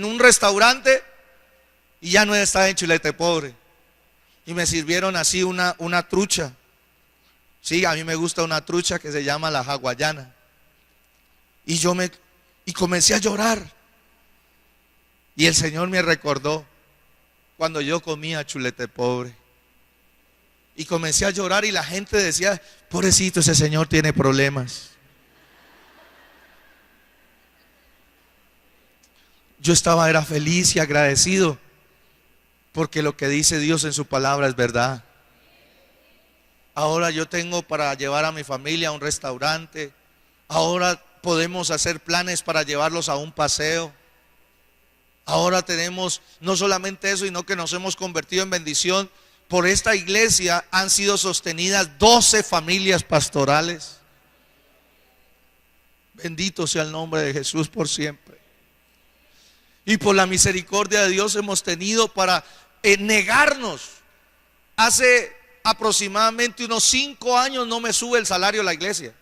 S1: un restaurante. Y ya no estaba en Chuleta Pobre. Y me sirvieron así una trucha. Sí, a mí me gusta una trucha que se llama la hawaiana. Y comencé a llorar. Y el Señor me recordó cuando yo comía Chuleta Pobre. Y comencé a llorar y la gente decía: pobrecito, ese señor tiene problemas. Yo era feliz y agradecido, porque lo que dice Dios en su palabra es verdad. Ahora yo tengo para llevar a mi familia a un restaurante. Ahora podemos hacer planes para llevarlos a un paseo. Ahora tenemos no solamente eso, sino que nos hemos convertido en bendición. Por esta iglesia han sido sostenidas 12 familias pastorales. Bendito sea el nombre de Jesús por siempre. Y por la misericordia de Dios hemos tenido para negarnos. Hace aproximadamente unos 5 años no me sube el salario de la iglesia.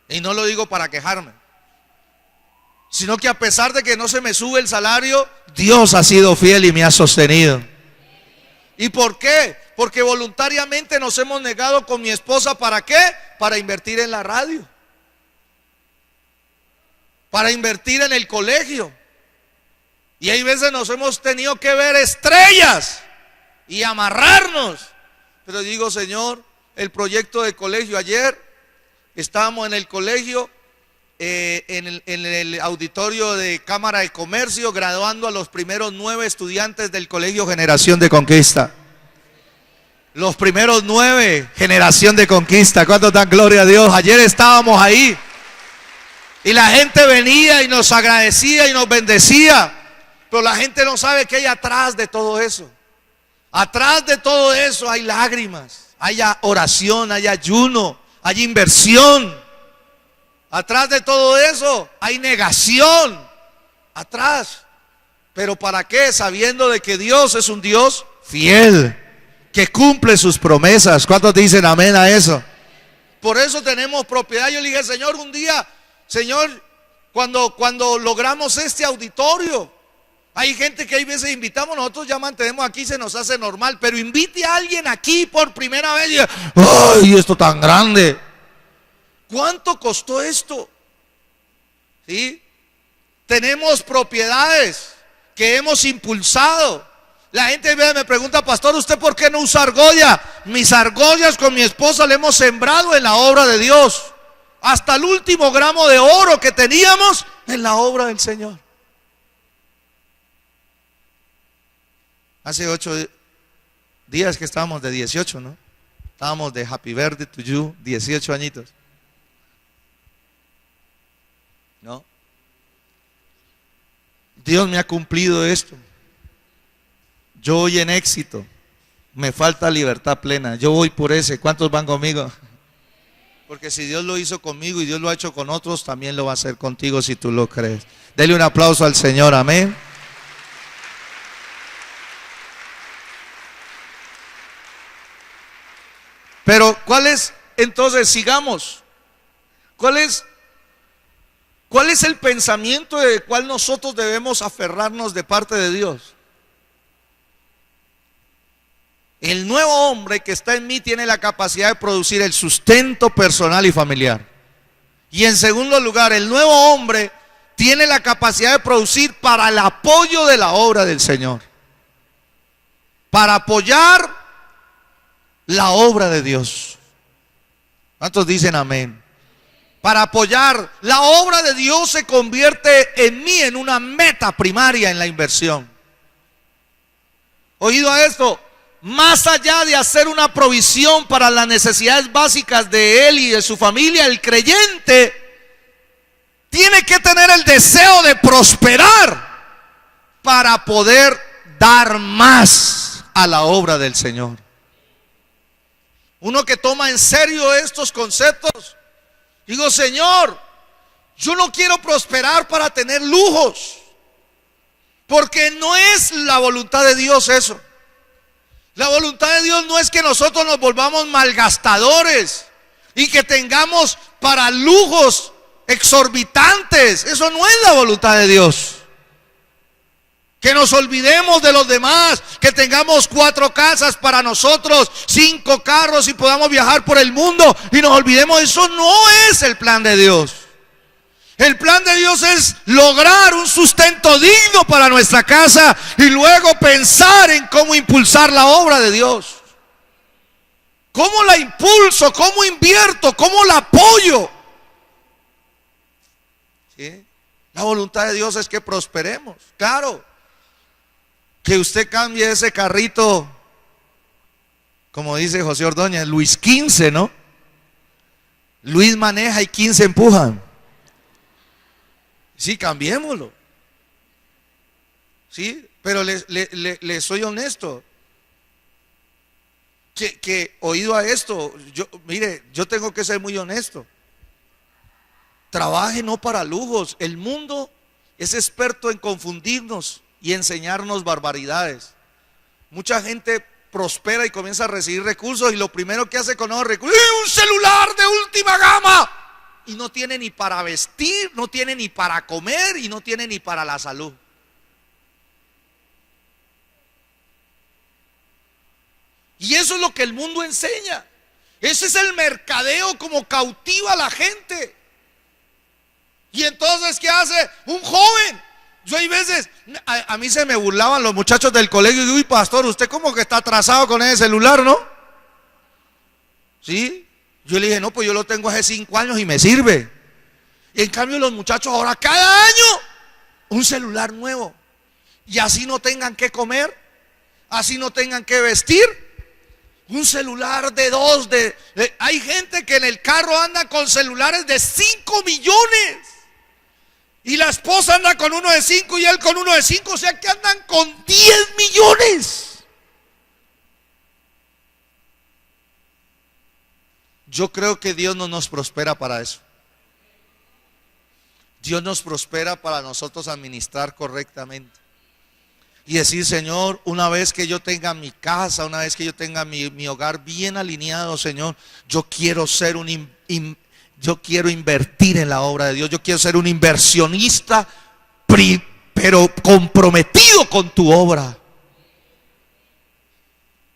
S1: Y no lo digo para quejarme, sino que a pesar de que no se me sube el salario, Dios ha sido fiel y me ha sostenido. ¿Y por qué? Porque voluntariamente nos hemos negado con mi esposa. ¿Para qué? Para invertir en la radio, para invertir en el colegio. Y hay veces nos hemos tenido que ver estrellas y amarrarnos. Pero digo: Señor, el proyecto de colegio, ayer estábamos en el colegio, en el auditorio de Cámara de Comercio, graduando a los primeros 9 estudiantes del Colegio Generación de Conquista. Los primeros 9, Generación de Conquista. ¿Cuánto dan gloria a Dios? Ayer estábamos ahí y la gente venía y nos agradecía y nos bendecía. Pero la gente no sabe que hay atrás de todo eso. Atrás de todo eso hay lágrimas, hay oración, hay ayuno, hay inversión. Atrás de todo eso hay negación. Atrás. ¿Pero para qué? Sabiendo de que Dios es un Dios fiel, que cumple sus promesas. ¿Cuántos dicen amén a eso? Por eso tenemos propiedad. Yo le dije: Señor, un día, Señor, cuando logramos este auditorio, hay gente que hay veces invitamos, nosotros ya mantenemos aquí, se nos hace normal, pero invite a alguien aquí por primera vez y ¡ay, esto tan grande! ¿Cuánto costó esto? ¿Sí? Tenemos propiedades que hemos impulsado. La gente me pregunta: pastor, ¿usted por qué no usa argolla? Mis argollas con mi esposa le hemos sembrado en la obra de Dios. Hasta el último gramo de oro que teníamos en la obra del Señor. Hace 8 días que estábamos de 18, ¿no? Estábamos de Happy Birthday to you, 18 añitos. ¿No? Dios me ha cumplido esto. Yo voy en éxito. Me falta libertad plena. Yo voy por ese. ¿Cuántos van conmigo? Porque si Dios lo hizo conmigo y Dios lo ha hecho con otros, también lo va a hacer contigo si tú lo crees. Dele un aplauso al Señor, amén. Pero ¿cuál es? Entonces sigamos. ¿Cuál es el pensamiento del cual nosotros debemos aferrarnos de parte de Dios? El nuevo hombre que está en mí tiene la capacidad de producir el sustento personal y familiar. Y en segundo lugar, el nuevo hombre tiene la capacidad de producir para el apoyo de la obra del Señor. Para apoyar la obra de Dios. ¿Cuántos dicen amén? Para apoyar la obra de Dios se convierte en mí en una meta primaria en la inversión. ¿Oído a esto? Más allá de hacer una provisión para las necesidades básicas de él y de su familia, el creyente tiene que tener el deseo de prosperar para poder dar más a la obra del Señor. Uno que toma en serio estos conceptos, digo, Señor, yo no quiero prosperar para tener lujos, porque no es la voluntad de Dios eso. La voluntad de Dios no es que nosotros nos volvamos malgastadores y que tengamos para lujos exorbitantes. Eso no es la voluntad de Dios. Que nos olvidemos de los demás, que tengamos 4 casas para nosotros, 5 carros y podamos viajar por el mundo y nos olvidemos. Eso no es el plan de Dios. El plan de Dios es lograr un sustento digno para nuestra casa y luego pensar en cómo impulsar la obra de Dios. ¿Cómo la impulso? ¿Cómo invierto? ¿Cómo la apoyo? ¿Sí? La voluntad de Dios es que prosperemos. Claro, que usted cambie ese carrito, como dice José Ordóñez, Luis 15, ¿no? Luis maneja y 15 empujan. Sí, cambiémoslo. Sí, pero le soy honesto. Que oído a esto, mire, yo tengo que ser muy honesto. Trabaje no para lujos. El mundo es experto en confundirnos y enseñarnos barbaridades. Mucha gente prospera y comienza a recibir recursos y lo primero que hace con esos recursos es un celular de última gama. Y no tiene ni para vestir, no tiene ni para comer y no tiene ni para la salud. Y eso es lo que el mundo enseña. Ese es el mercadeo como cautiva a la gente. Y entonces, ¿qué hace un joven? Yo hay veces, a mí se me burlaban los muchachos del colegio y digo, uy, pastor, usted como que está atrasado con ese celular, ¿no? ¿Sí? Yo le dije, no, pues yo lo tengo hace 5 años y me sirve. Y en cambio los muchachos ahora cada año un celular nuevo. Y así no tengan que comer, así no tengan que vestir. Un celular de 2, hay gente que en el carro anda con celulares de 5 millones. Y la esposa anda con uno de 5 y él con uno de 5, o sea que andan con 10 millones. Yo creo que Dios no nos prospera para eso. Dios nos prospera para nosotros administrar correctamente. Y decir, Señor, una vez que yo tenga mi casa, una vez que yo tenga mi hogar bien alineado, Señor, yo quiero ser yo quiero invertir en la obra de Dios. Yo quiero ser un inversionista, pero comprometido con tu obra.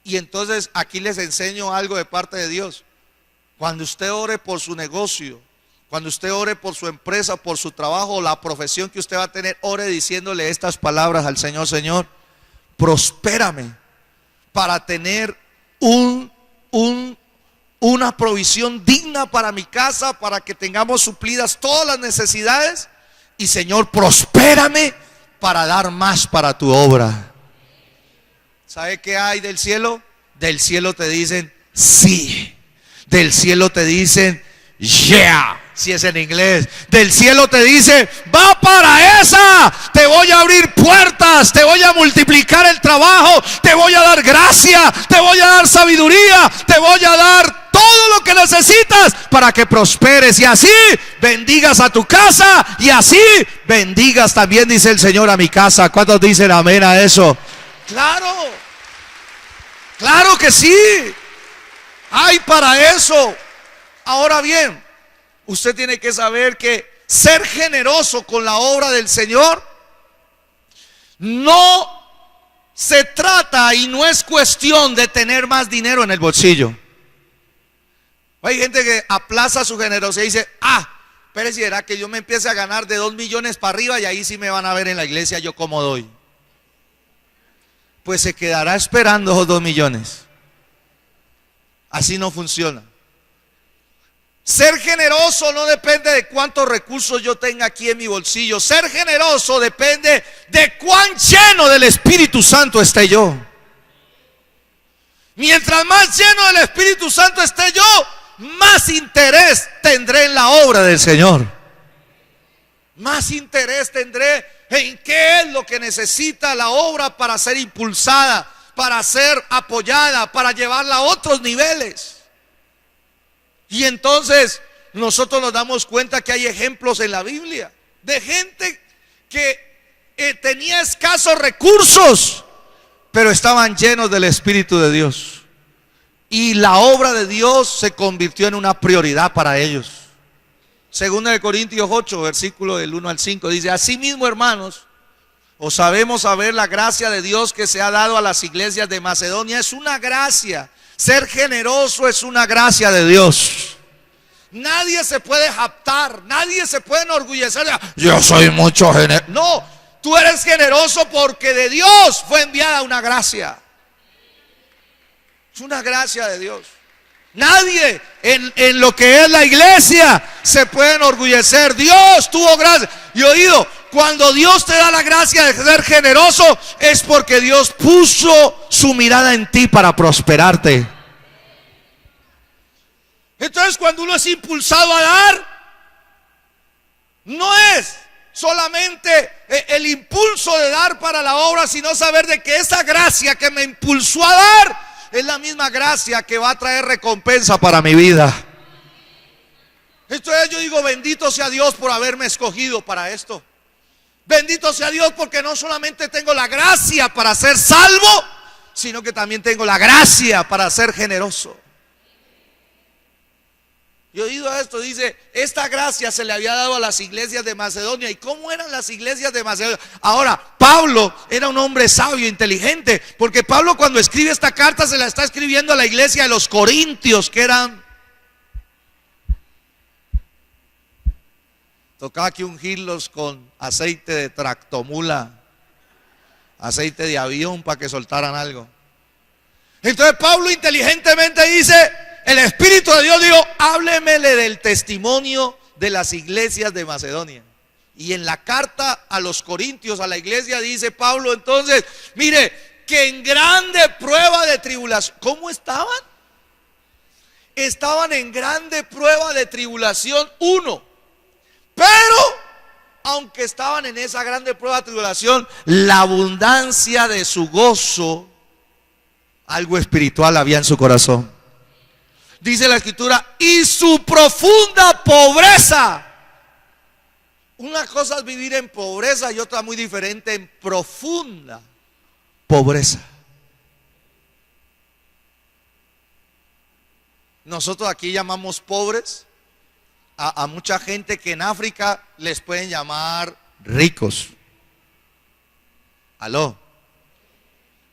S1: Y entonces aquí les enseño algo de parte de Dios. Cuando usted ore por su negocio, cuando usted ore por su empresa, por su trabajo o la profesión que usted va a tener, ore diciéndole estas palabras al Señor: Señor, prospérame para tener una provisión digna para mi casa, para que tengamos suplidas todas las necesidades. Y Señor, prospérame para dar más para tu obra. ¿Sabe qué hay del cielo? Del cielo te dicen sí. Del cielo te dicen yeah, si es en inglés. Del cielo te dice, va para esa. Te voy a abrir puertas, te voy a multiplicar el trabajo, te voy a dar gracia, te voy a dar sabiduría, te voy a dar todo lo que necesitas para que prosperes y así bendigas a tu casa y así bendigas también, dice el Señor, a mi casa. ¿Cuántos dicen amén a eso? Claro, claro que sí. Hay para eso. Ahora bien, usted tiene que saber que ser generoso con la obra del Señor no se trata y no es cuestión de tener más dinero en el bolsillo. Hay gente que aplaza su generosidad y dice, pero si era que yo me empiece a ganar de 2 millones para arriba y ahí sí me van a ver en la iglesia yo cómo doy. Pues se quedará esperando esos 2 millones. Así no funciona. Ser generoso no depende de cuántos recursos yo tenga aquí en mi bolsillo. Ser generoso depende de cuán lleno del Espíritu Santo esté yo. Mientras más lleno del Espíritu Santo esté yo, más interés tendré en la obra del Señor. Más interés tendré en qué es lo que necesita la obra para ser impulsada, para ser apoyada, para llevarla a otros niveles. Y entonces nosotros nos damos cuenta que hay ejemplos en la Biblia de gente que tenía escasos recursos, pero estaban llenos del Espíritu de Dios. Y la obra de Dios se convirtió en una prioridad para ellos. Segunda de Corintios 8, versículo del 1 al 5, dice: asimismo, hermanos, os sabemos saber la gracia de Dios que se ha dado a las iglesias de Macedonia. Es una gracia. Ser generoso es una gracia de Dios. Nadie se puede jactar, nadie se puede enorgullecer. Yo soy mucho generoso. No, tú eres generoso porque de Dios fue enviada una gracia. Es una gracia de Dios. Nadie en lo que es la iglesia se puede enorgullecer. Dios tuvo gracia. Y oído, cuando Dios te da la gracia de ser generoso, es porque Dios puso su mirada en ti para prosperarte. Entonces, cuando uno es impulsado a dar, no es solamente el impulso de dar para la obra, sino saber de que esa gracia que me impulsó a dar es la misma gracia que va a traer recompensa para mi vida. Entonces yo digo, bendito sea Dios por haberme escogido para esto. Bendito sea Dios porque no solamente tengo la gracia para ser salvo, sino que también tengo la gracia para ser generoso. Y oído esto, dice, esta gracia se le había dado a las iglesias de Macedonia. ¿Y cómo eran las iglesias de Macedonia? Ahora, Pablo era un hombre sabio, inteligente, porque Pablo, cuando escribe esta carta, se la está escribiendo a la iglesia de los Corintios, que eran... Tocaba que ungirlos con aceite de tractomula, aceite de avión para que soltaran algo. Entonces Pablo inteligentemente dice, el Espíritu de Dios dijo, háblemele del testimonio de las iglesias de Macedonia. Y en la carta a los Corintios, a la iglesia, dice Pablo entonces, mire, que en grande prueba de tribulación. ¿Cómo estaban? Estaban en grande prueba de tribulación, pero aunque estaban en esa grande prueba de tribulación, la abundancia de su gozo, algo espiritual había en su corazón. Dice la escritura, y su profunda pobreza. Una cosa es vivir en pobreza y otra muy diferente, en profunda pobreza. Nosotros aquí llamamos pobres a mucha gente que en África les pueden llamar ricos. Aló.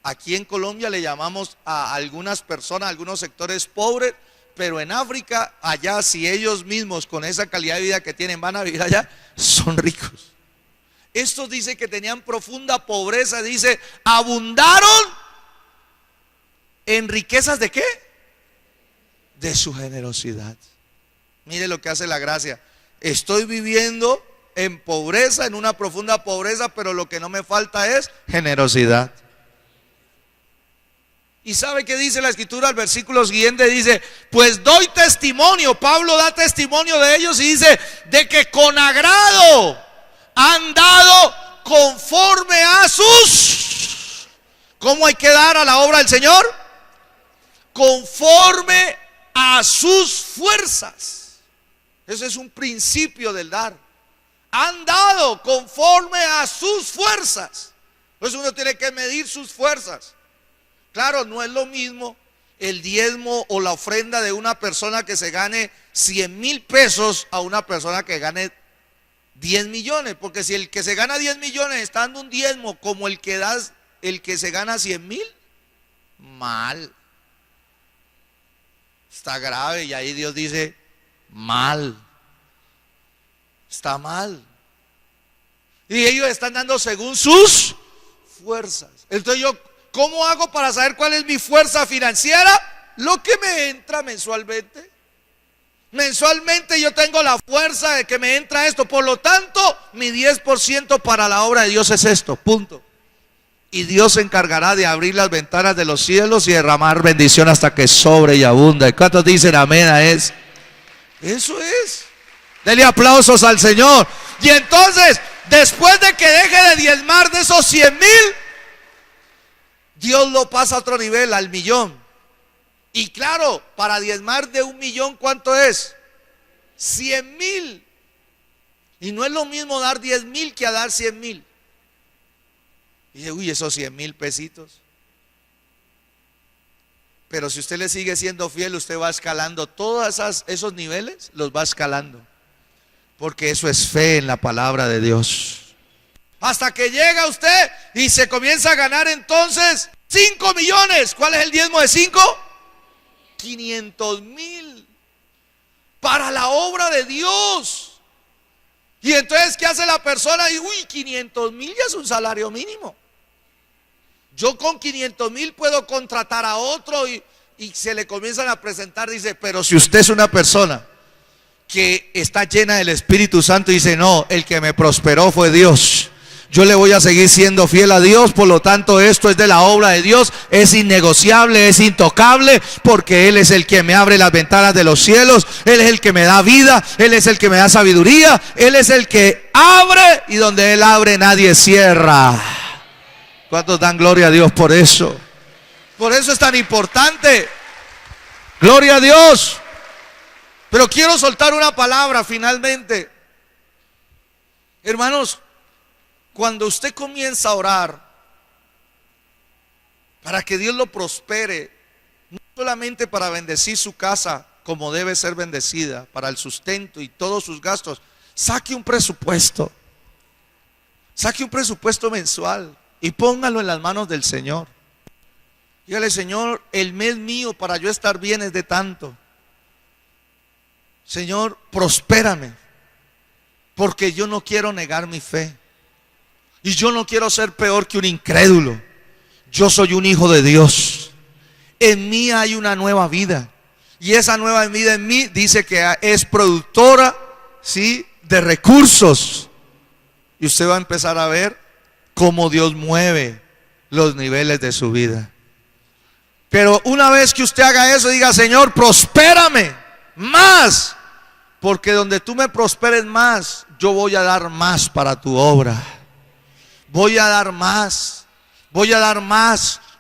S1: Aquí en Colombia le llamamos a algunas personas, a algunos sectores pobres, pero en África, allá, si ellos mismos con esa calidad de vida que tienen van a vivir allá, son ricos. Estos dice que tenían profunda pobreza, dice, abundaron en riquezas ¿de qué? De su generosidad. Mire lo que hace la gracia. Estoy viviendo en pobreza, en una profunda pobreza, pero lo que no me falta es generosidad. ¿Y sabe qué dice la escritura? El versículo siguiente dice: pues doy testimonio. Pablo da testimonio de ellos y dice: de que con agrado han dado conforme a sus... ¿Cómo hay que dar a la obra del Señor? Conforme a sus fuerzas. Ese es un principio del dar. Han dado conforme a sus fuerzas. Pues uno tiene que medir sus fuerzas. Claro, no es lo mismo el diezmo o la ofrenda de una persona que se gane 100,000 pesos a una persona que gane 10 millones. Porque si el que se gana 10 millones está dando un diezmo como el que se gana 100,000, mal. Está grave, y ahí Dios dice: mal. Está mal. Y ellos están dando según sus fuerzas. Entonces ¿cómo hago para saber cuál es mi fuerza financiera? Lo que me entra mensualmente. Mensualmente yo tengo la fuerza de que me entra esto. Por lo tanto, mi 10% para la obra de Dios es esto, punto. Y Dios se encargará de abrir las ventanas de los cielos y derramar bendición hasta que sobre y abunda. ¿Y cuántos dicen amén a eso? Eso es. Dele aplausos al Señor. Y entonces, después de que deje de diezmar de esos 100,000, Dios lo pasa a otro nivel, al millón. Y claro, para diezmar de 1,000,000, ¿cuánto es? 100,000. Y no es lo mismo dar 10,000 que a dar 100,000. Y dice: uy, esos 100,000 pesitos. Pero si usted le sigue siendo fiel, usted va escalando todos esos niveles, los va escalando. Porque eso es fe en la palabra de Dios. Hasta que llega usted y se comienza a ganar entonces 5 millones. ¿Cuál es el diezmo de 5? 500,000 para la obra de Dios. Y entonces, ¿qué hace la persona? Y 500,000 ya es un salario mínimo. Yo con 500,000 puedo contratar a otro y se le comienzan a presentar. Dice: pero si usted es una persona que está llena del Espíritu Santo, dice: no, el que me prosperó fue Dios. Yo le voy a seguir siendo fiel a Dios, por lo tanto esto es de la obra de Dios, es innegociable, es intocable, porque Él es el que me abre las ventanas de los cielos, Él es el que me da vida, Él es el que me da sabiduría, Él es el que abre, y donde Él abre nadie cierra. ¿Cuántos dan gloria a Dios por eso? Por eso es tan importante. Gloria a Dios. Pero quiero soltar una palabra finalmente. Hermanos, cuando usted comienza a orar para que Dios lo prospere, no solamente para bendecir su casa como debe ser bendecida, para el sustento y todos sus gastos, saque un presupuesto. Saque un presupuesto mensual y póngalo en las manos del Señor. Dígale: Señor, el mes mío para yo estar bien es de tanto. Señor, prospérame, porque yo no quiero negar mi fe. Y yo no quiero ser peor que un incrédulo. Yo soy un hijo de Dios. En mí hay una nueva vida. Y esa nueva vida en mí dice que es productora, ¿sí?, de recursos. Y usted va a empezar a ver cómo Dios mueve los niveles de su vida. Pero una vez que usted haga eso, diga: Señor, prospérame más, porque donde tú me prosperes más, yo voy a dar más para tu obra. Voy a dar más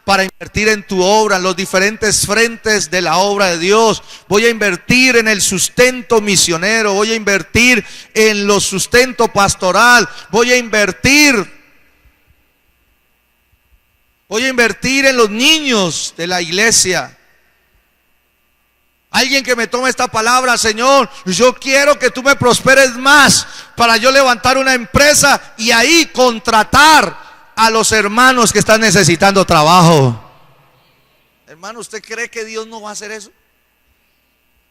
S1: para invertir en tu obra, en los diferentes frentes de la obra de Dios. Voy a invertir en el sustento misionero, voy a invertir en los sustento pastoral, voy a invertir en los niños de la iglesia. Alguien que me tome esta palabra: Señor, yo quiero que tú me prosperes más para yo levantar una empresa y ahí contratar a los hermanos que están necesitando trabajo. Hermano, ¿usted cree que Dios no va a hacer eso?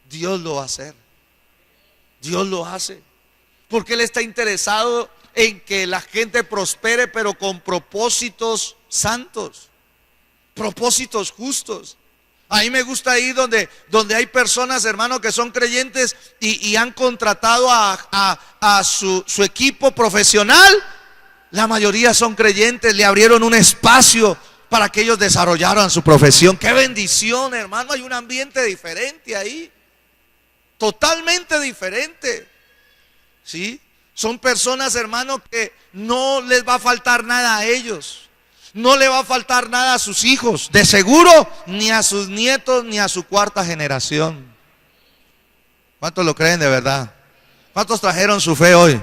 S1: Dios lo va a hacer. Dios lo hace. Porque Él está interesado en que la gente prospere, pero con propósitos santos, propósitos justos. A mí me gusta ir donde hay personas, hermano, que son creyentes y han contratado a su equipo profesional. La mayoría son creyentes, le abrieron un espacio para que ellos desarrollaran su profesión. ¡Qué bendición, hermano! Hay un ambiente diferente ahí, totalmente diferente, ¿sí? Son personas, hermano, que no les va a faltar nada a ellos, no le va a faltar nada a sus hijos, de seguro, ni a sus nietos, ni a su cuarta generación. ¿Cuántos lo creen de verdad? ¿Cuántos trajeron su fe hoy?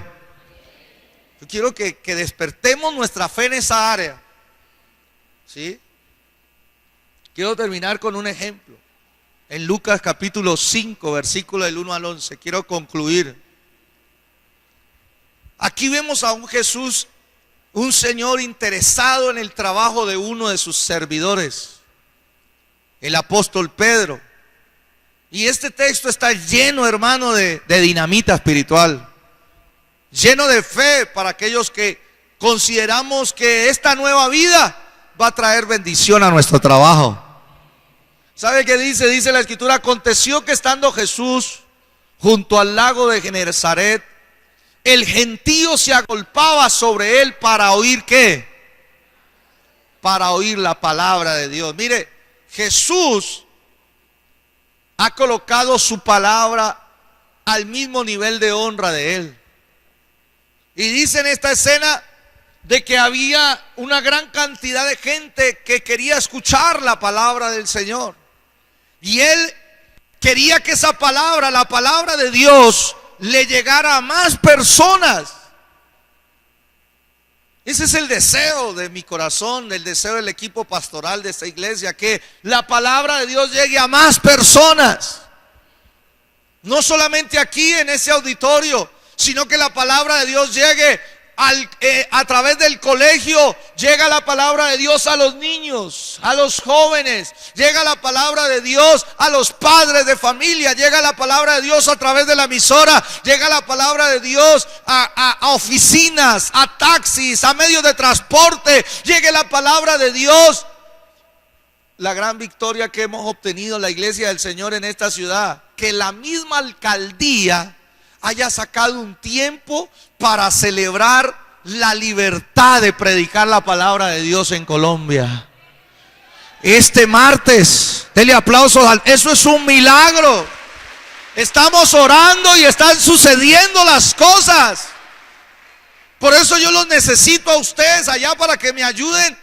S1: Yo quiero que despertemos nuestra fe en esa área, ¿sí? Quiero terminar con un ejemplo. En Lucas capítulo 5, versículo del 1 al 11. Quiero concluir. Aquí vemos a un Jesús, un Señor interesado en el trabajo de uno de sus servidores, el apóstol Pedro. Y este texto está lleno, hermano, de dinamita espiritual, lleno de fe para aquellos que consideramos que esta nueva vida va a traer bendición a nuestro trabajo. ¿Sabe qué dice? Dice la Escritura: aconteció que estando Jesús junto al lago de Genesaret, el gentío se agolpaba sobre él para oír ¿qué? Para oír la palabra de Dios. Mire, Jesús ha colocado su palabra al mismo nivel de honra de él. Y dice en esta escena de que había una gran cantidad de gente que quería escuchar la palabra del Señor. Y él quería que esa palabra, la palabra de Dios, le llegara a más personas. Ese es el deseo de mi corazón, el deseo del equipo pastoral de esta iglesia, que la palabra de Dios llegue a más personas. No solamente aquí en ese auditorio, sino que la palabra de Dios llegue a través del colegio. Llega la palabra de Dios a los niños, a los jóvenes. Llega la palabra de Dios a los padres de familia. Llega la palabra de Dios a través de la emisora. Llega la palabra de Dios a oficinas, a taxis, a medios de transporte. Llegue la palabra de Dios. La gran victoria que hemos obtenido en la iglesia del Señor en esta ciudad, que la misma alcaldía haya sacado un tiempo para celebrar la libertad de predicar la palabra de Dios en Colombia. Este martes, denle aplausos, eso es un milagro. Estamos orando y están sucediendo las cosas. Por eso yo los necesito a ustedes allá para que me ayuden.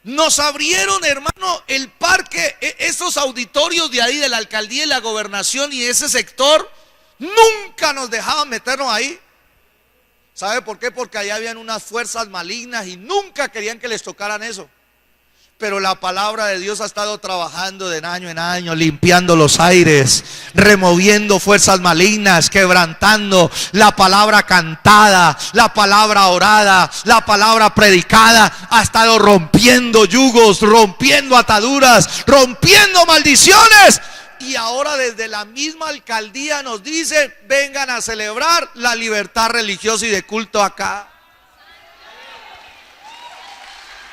S1: Nos abrieron, hermano, el parque, esos auditorios de ahí de la alcaldía y la gobernación y ese sector. Nunca nos dejaban meternos ahí. ¿Sabe por qué? Porque allá habían unas fuerzas malignas y nunca querían que les tocaran eso. Pero la palabra de Dios ha estado trabajando de año en año, limpiando los aires, removiendo fuerzas malignas, quebrantando la palabra cantada, la palabra orada, la palabra predicada. Ha estado rompiendo yugos, rompiendo ataduras, rompiendo maldiciones. Y ahora desde la misma alcaldía nos dicen: vengan a celebrar la libertad religiosa y de culto acá.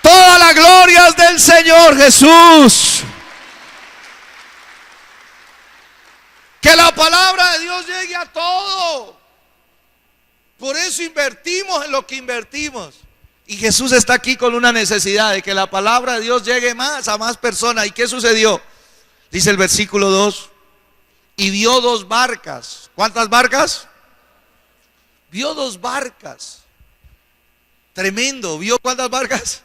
S1: Toda la gloria es del Señor Jesús. Que la palabra de Dios llegue a todo. Por eso invertimos en lo que invertimos. Y Jesús está aquí con una necesidad de que la palabra de Dios llegue más a más personas. ¿Y qué sucedió? Dice el versículo 2: y vio dos barcas. ¿Cuántas barcas? Vio dos barcas. Tremendo. ¿Vio cuántas barcas?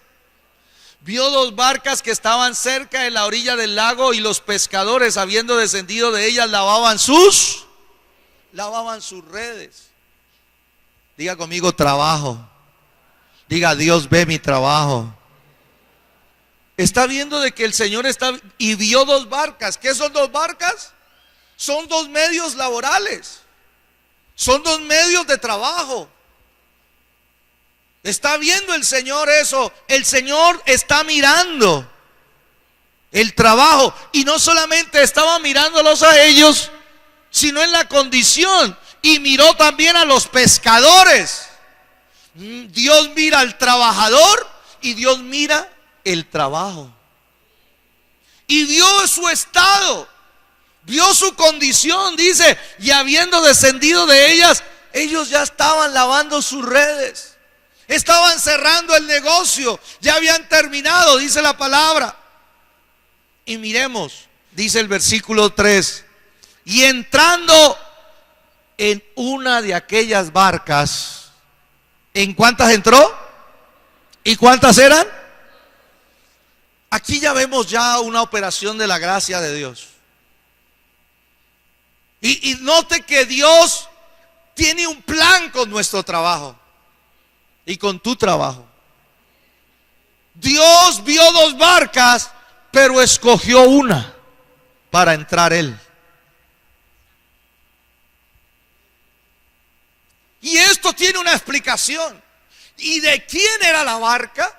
S1: Vio dos barcas que estaban cerca de la orilla del lago, y los pescadores, habiendo descendido de ellas, lavaban sus redes. Diga conmigo: trabajo. Diga: Dios ve mi trabajo. Está viendo de que el Señor está, y vio dos barcas. ¿Qué son dos barcas? Son dos medios laborales, son dos medios de trabajo. Está viendo el Señor eso. El Señor está mirando el trabajo, y no solamente estaba mirándolos a ellos, sino en la condición, y miró también a los pescadores. Dios mira al trabajador y Dios mira el trabajo. Y vio su estado, vio su condición. Dice: y habiendo descendido de ellas, ellos ya estaban lavando sus redes. estaban cerrando el negocio, ya habían terminado, dice la palabra. Y miremos, dice el versículo 3, y entrando en una de aquellas barcas, ¿en cuántas entró? ¿Y cuántas eran? Aquí ya vemos ya una operación de la gracia de Dios. Y note que Dios tiene un plan con nuestro trabajo y con tu trabajo. Dios vio 2 barcas, pero escogió una para entrar Él. Y esto tiene una explicación. ¿Y de quién era la barca?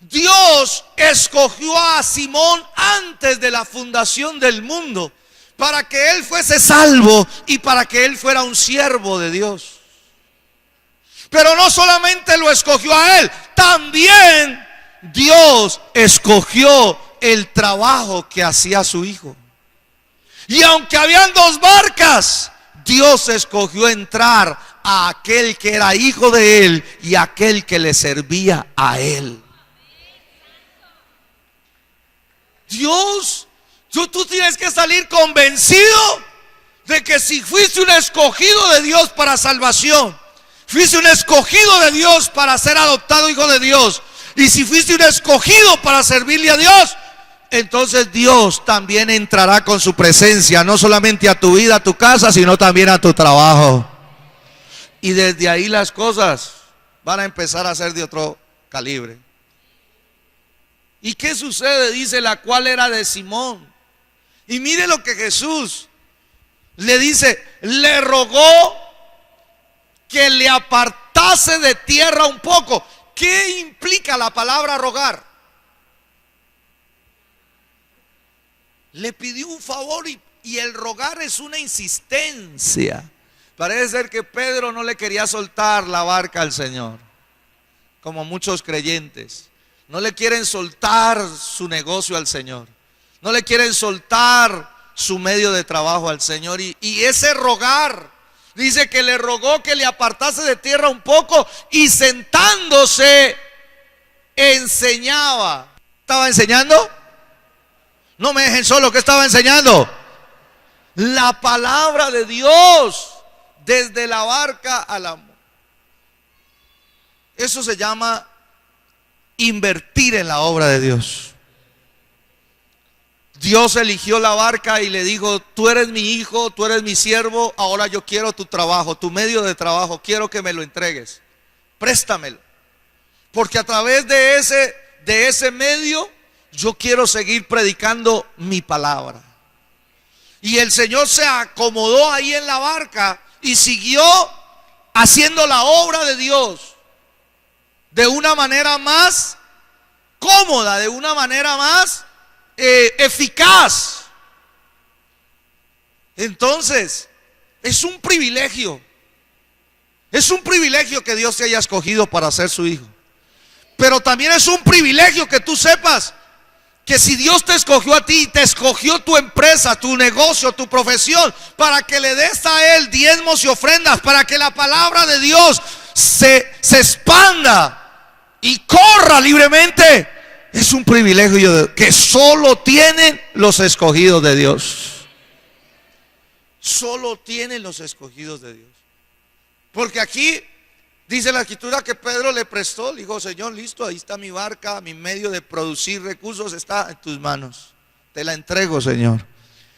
S1: Dios escogió a Simón antes de la fundación del mundo para que él fuese salvo y para que él fuera un siervo de Dios. Pero no solamente lo escogió a él, también Dios escogió el trabajo que hacía su hijo. Y aunque habían 2 barcas, Dios escogió entrar a aquel que era hijo de él y aquel que le servía a él. Dios, tú tienes que salir convencido de que si fuiste un escogido de Dios para salvación, fuiste un escogido de Dios para ser adoptado hijo de Dios, y si fuiste un escogido para servirle a Dios, entonces Dios también entrará con su presencia, no solamente a tu vida, a tu casa, sino también a tu trabajo. Y desde ahí las cosas van a empezar a ser de otro calibre. ¿Y qué sucede? Dice, la cual era de Simón. Y mire lo que Jesús le dice, le rogó que le apartase de tierra un poco. ¿Qué implica la palabra rogar? Le pidió un favor y el rogar es una insistencia. Parece ser que Pedro no le quería soltar la barca al Señor, como muchos creyentes. No le quieren soltar su negocio al Señor. No le quieren soltar su medio de trabajo al Señor. Y ese rogar, dice que le rogó que le apartase de tierra un poco y sentándose enseñaba. ¿Estaba enseñando? No me dejen solo, ¿qué estaba enseñando? La palabra de Dios desde la barca al amor. Eso se llama invertir en la obra de Dios. Dios eligió la barca y le dijo, tú eres mi hijo, tú eres mi siervo, ahora yo quiero tu trabajo, tu medio de trabajo, quiero que me lo entregues, préstamelo, porque a través de ese medio yo quiero seguir predicando mi palabra. Y el Señor se acomodó ahí en la barca y siguió haciendo la obra de Dios de una manera más cómoda, de una manera más eficaz. Entonces, es un privilegio que Dios te haya escogido para ser su hijo. Pero también es un privilegio que tú sepas que si Dios te escogió a ti, te escogió tu empresa, tu negocio, tu profesión, para que le des a Él diezmos y ofrendas, para que la palabra de Dios se expanda y corra libremente, es un privilegio que solo tienen los escogidos de Dios. Solo tienen los escogidos de Dios. Porque aquí dice la escritura que Pedro le prestó, le dijo, Señor, listo, ahí está mi barca, mi medio de producir recursos está en tus manos. Te la entrego, Señor.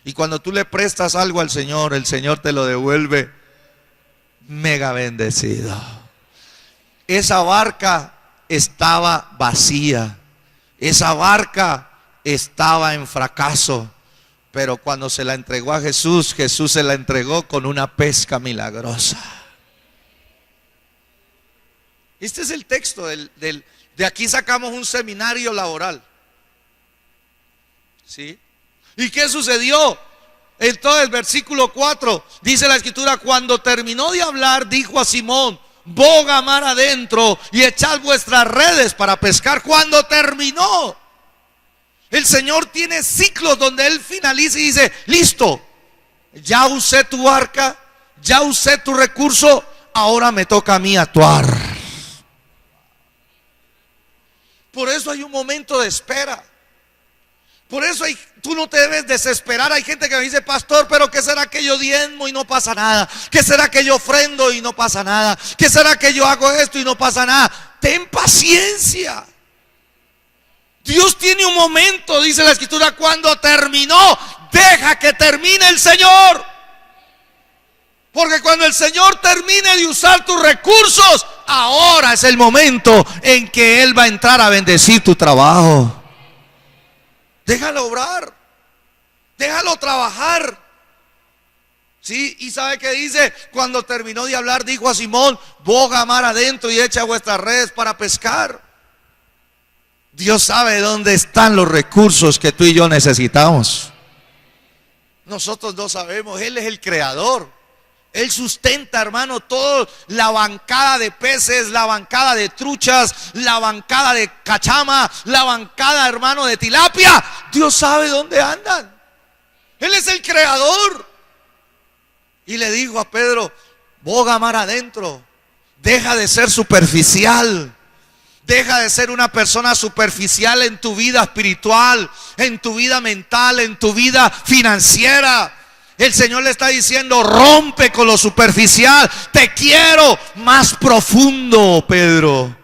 S1: Y cuando tú le prestas algo al Señor, el Señor te lo devuelve mega bendecido. Esa barca estaba vacía. Esa barca estaba en fracaso. Pero cuando se la entregó a Jesús, Jesús se la entregó con una pesca milagrosa. Este es el texto de aquí sacamos un seminario laboral. ¿Sí? ¿Y qué sucedió? Entonces, versículo 4, dice la escritura, cuando terminó de hablar, dijo a Simón, boga mar adentro y echad vuestras redes para pescar. Cuando terminó, el Señor tiene ciclos donde Él finaliza y dice, listo, ya usé tu barca, ya usé tu recurso, ahora me toca a mí actuar. Por eso hay un momento de espera. Por eso tú no te debes desesperar. Hay gente que me dice: pastor, pero ¿qué será que yo diezmo y no pasa nada? ¿Qué será que yo ofrendo y no pasa nada? ¿Qué será que yo hago esto y no pasa nada? Ten paciencia. Dios tiene un momento, dice la Escritura, cuando terminó, deja que termine el Señor. Porque cuando el Señor termine de usar tus recursos, ahora es el momento en que Él va a entrar a bendecir tu trabajo. Déjalo obrar, déjalo trabajar. Sí, y ¿sabe qué dice? Cuando terminó de hablar, dijo a Simón: boga mar adentro y echa vuestras redes para pescar. Dios sabe dónde están los recursos que tú y yo necesitamos. Nosotros no sabemos. Él es el creador. Él sustenta, hermano, toda la bancada de peces, la bancada de truchas, la bancada de cachama, la bancada, hermano, de tilapia. Dios sabe dónde andan. Él es el creador. Y le dijo a Pedro: boga mar adentro. Deja de ser superficial. Deja de ser una persona superficial en tu vida espiritual, en tu vida mental, en tu vida financiera. El Señor le está diciendo: rompe con lo superficial. Te quiero más profundo, Pedro.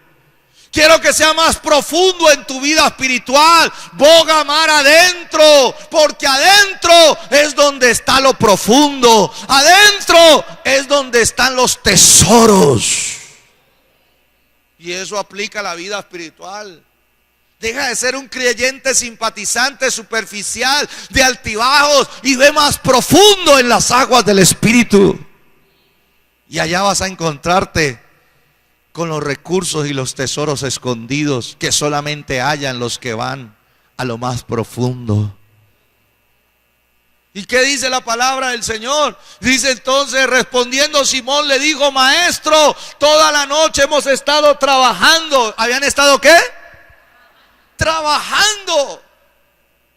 S1: Quiero que sea más profundo en tu vida espiritual. Boga mar adentro, porque adentro es donde está lo profundo. Adentro es donde están los tesoros. Y eso aplica a la vida espiritual. Deja de ser un creyente simpatizante, superficial, de altibajos, y ve más profundo en las aguas del Espíritu. Y allá vas a encontrarte con los recursos y los tesoros escondidos que solamente hallan los que van a lo más profundo. ¿Y qué dice la palabra del Señor? Dice entonces, respondiendo Simón, le dijo: maestro, toda la noche hemos estado trabajando. ¿Habían estado qué? Trabajando.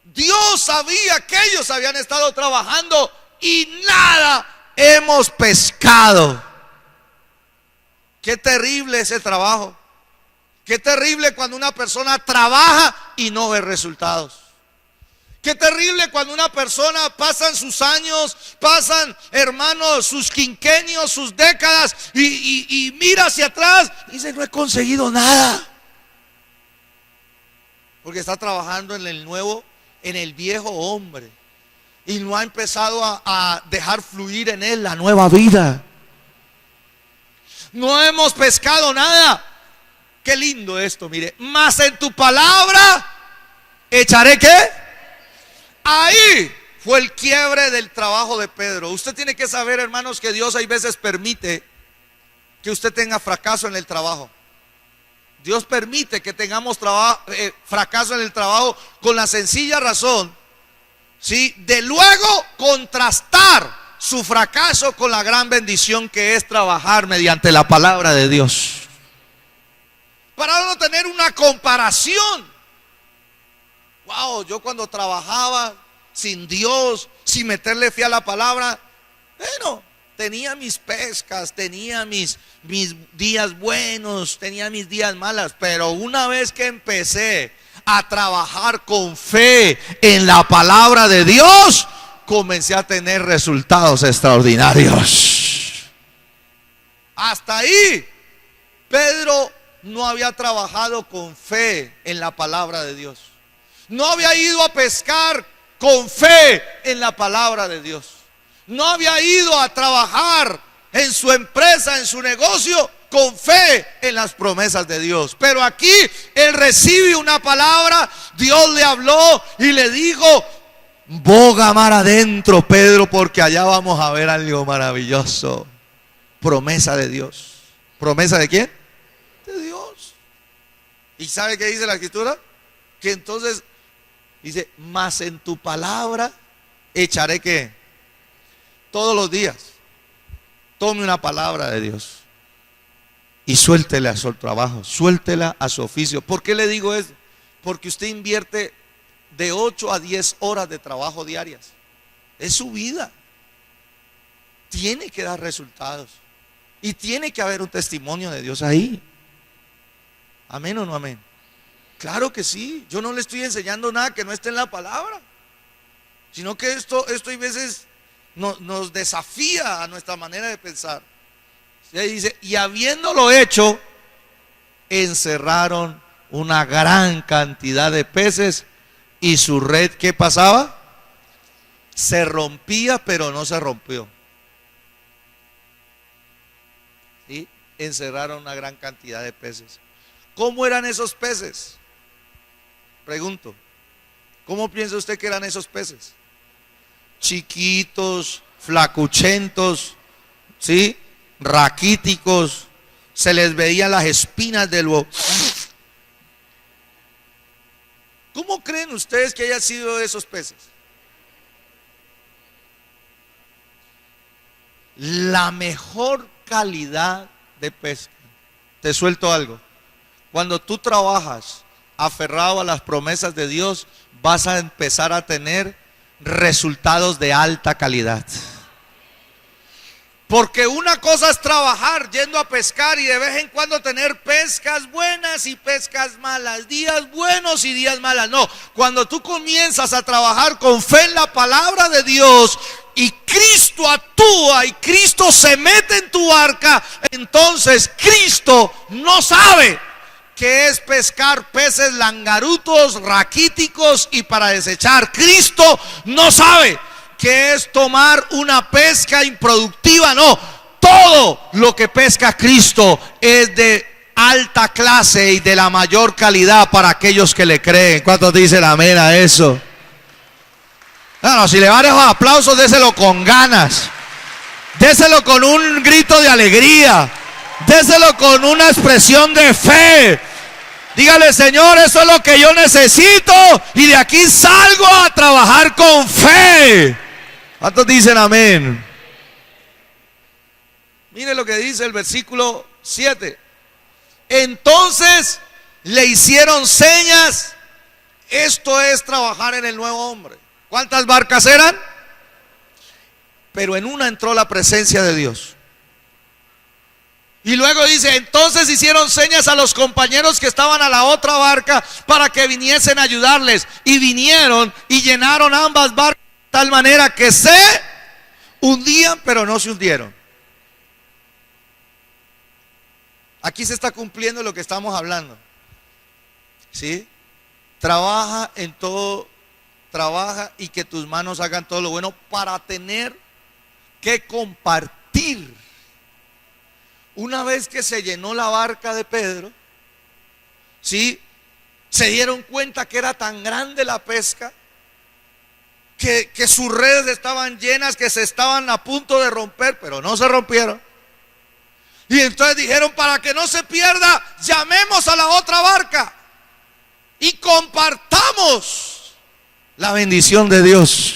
S1: Dios sabía que ellos habían estado trabajando y nada hemos pescado. Qué terrible ese trabajo. Qué terrible cuando una persona trabaja y no ve resultados. Qué terrible cuando una persona pasan sus años, pasan, hermanos, sus quinquenios, sus décadas y mira hacia atrás y dice: no he conseguido nada. Porque está trabajando en el nuevo, en el viejo hombre, y no ha empezado a dejar fluir en él la nueva vida. No hemos pescado nada. Qué lindo esto, mire. Mas en tu palabra echaré ¿qué? Ahí fue el quiebre del trabajo de Pedro. Usted tiene que saber, hermanos, que Dios hay veces permite que usted tenga fracaso en el trabajo. Dios permite que tengamos fracaso en el trabajo con la sencilla razón, ¿sí?, de luego contrastar su fracaso con la gran bendición que es trabajar mediante la palabra de Dios. Para no tener una comparación. Wow, yo cuando trabajaba sin Dios, sin meterle fe a la palabra, bueno, tenía mis pescas, tenía mis días buenos, tenía mis días malas, pero una vez que empecé a trabajar con fe en la palabra de Dios, comencé a tener resultados extraordinarios. Hasta ahí, Pedro no había trabajado con fe en la palabra de Dios. No había ido a pescar con fe en la palabra de Dios. No había ido a trabajar en su empresa, en su negocio, con fe en las promesas de Dios. Pero aquí él recibe una palabra. Dios le habló y le dijo: boga mar adentro, Pedro, porque allá vamos a ver algo maravilloso. Promesa de Dios. ¿Promesa de quién? De Dios. ¿Y sabe qué dice la Escritura? Que entonces dice: mas en tu palabra echaré ¿qué? Todos los días tome una palabra de Dios y suéltela a su trabajo, suéltela a su oficio. ¿Por qué le digo eso? Porque usted invierte de 8 a 10 horas de trabajo diarias. Es su vida. Tiene que dar resultados. Y tiene que haber un testimonio de Dios ahí. ¿Amén o no amén? Claro que sí. Yo no le estoy enseñando nada que no esté en la palabra, sino que esto hay veces nos desafía a nuestra manera de pensar. Se dice, y habiéndolo hecho, encerraron una gran cantidad de peces y su red, ¿qué pasaba? Se rompía, pero no se rompió. ¿Sí? Encerraron una gran cantidad de peces. ¿Cómo eran esos peces? Pregunto, ¿cómo piensa usted que eran esos peces? Chiquitos, flacuchentos, ¿sí? Raquíticos, se les veían las espinas del huevo. ¿Cómo creen ustedes que haya sido esos peces? La mejor calidad de pesca. Te suelto algo. Cuando tú trabajas aferrado a las promesas de Dios, vas a empezar a tener resultados de alta calidad. Porque una cosa es trabajar yendo a pescar y de vez en cuando tener pescas buenas y pescas malas, días buenos y días malas. No, cuando tú comienzas a trabajar con fe en la palabra de Dios y Cristo actúa y Cristo se mete en tu barca, entonces Cristo no sabe qué es pescar peces langarutos, raquíticos y para desechar. Cristo no sabe que es tomar una pesca improductiva. No, todo lo que pesca Cristo es de alta clase y de la mayor calidad para aquellos que le creen. ¿Cuántos dicen amén a eso? No, si le van a dar aplausos, déselo con ganas, déselo con un grito de alegría, déselo con una expresión de fe. Dígale, Señor, eso es lo que yo necesito y de aquí salgo a trabajar con fe. ¿Cuántos dicen amén? Mire lo que dice el versículo 7. Entonces le hicieron señas. Esto es trabajar en el nuevo hombre. ¿Cuántas barcas eran? Pero en una entró la presencia de Dios. Y luego dice, entonces hicieron señas a los compañeros que estaban a la otra barca para que viniesen a ayudarles. Y vinieron y llenaron ambas barcas de tal manera que se hundían, pero no se hundieron. Aquí se está cumpliendo lo que estamos hablando. ¿Sí? Trabaja en todo, trabaja y que tus manos hagan todo lo bueno para tener que compartir. Una vez que se llenó la barca de Pedro, ¿sí? Se dieron cuenta que era tan grande la pesca, que sus redes estaban llenas, que se estaban a punto de romper, pero no se rompieron. Y entonces dijeron, para que no se pierda, llamemos a la otra barca y compartamos la bendición de Dios.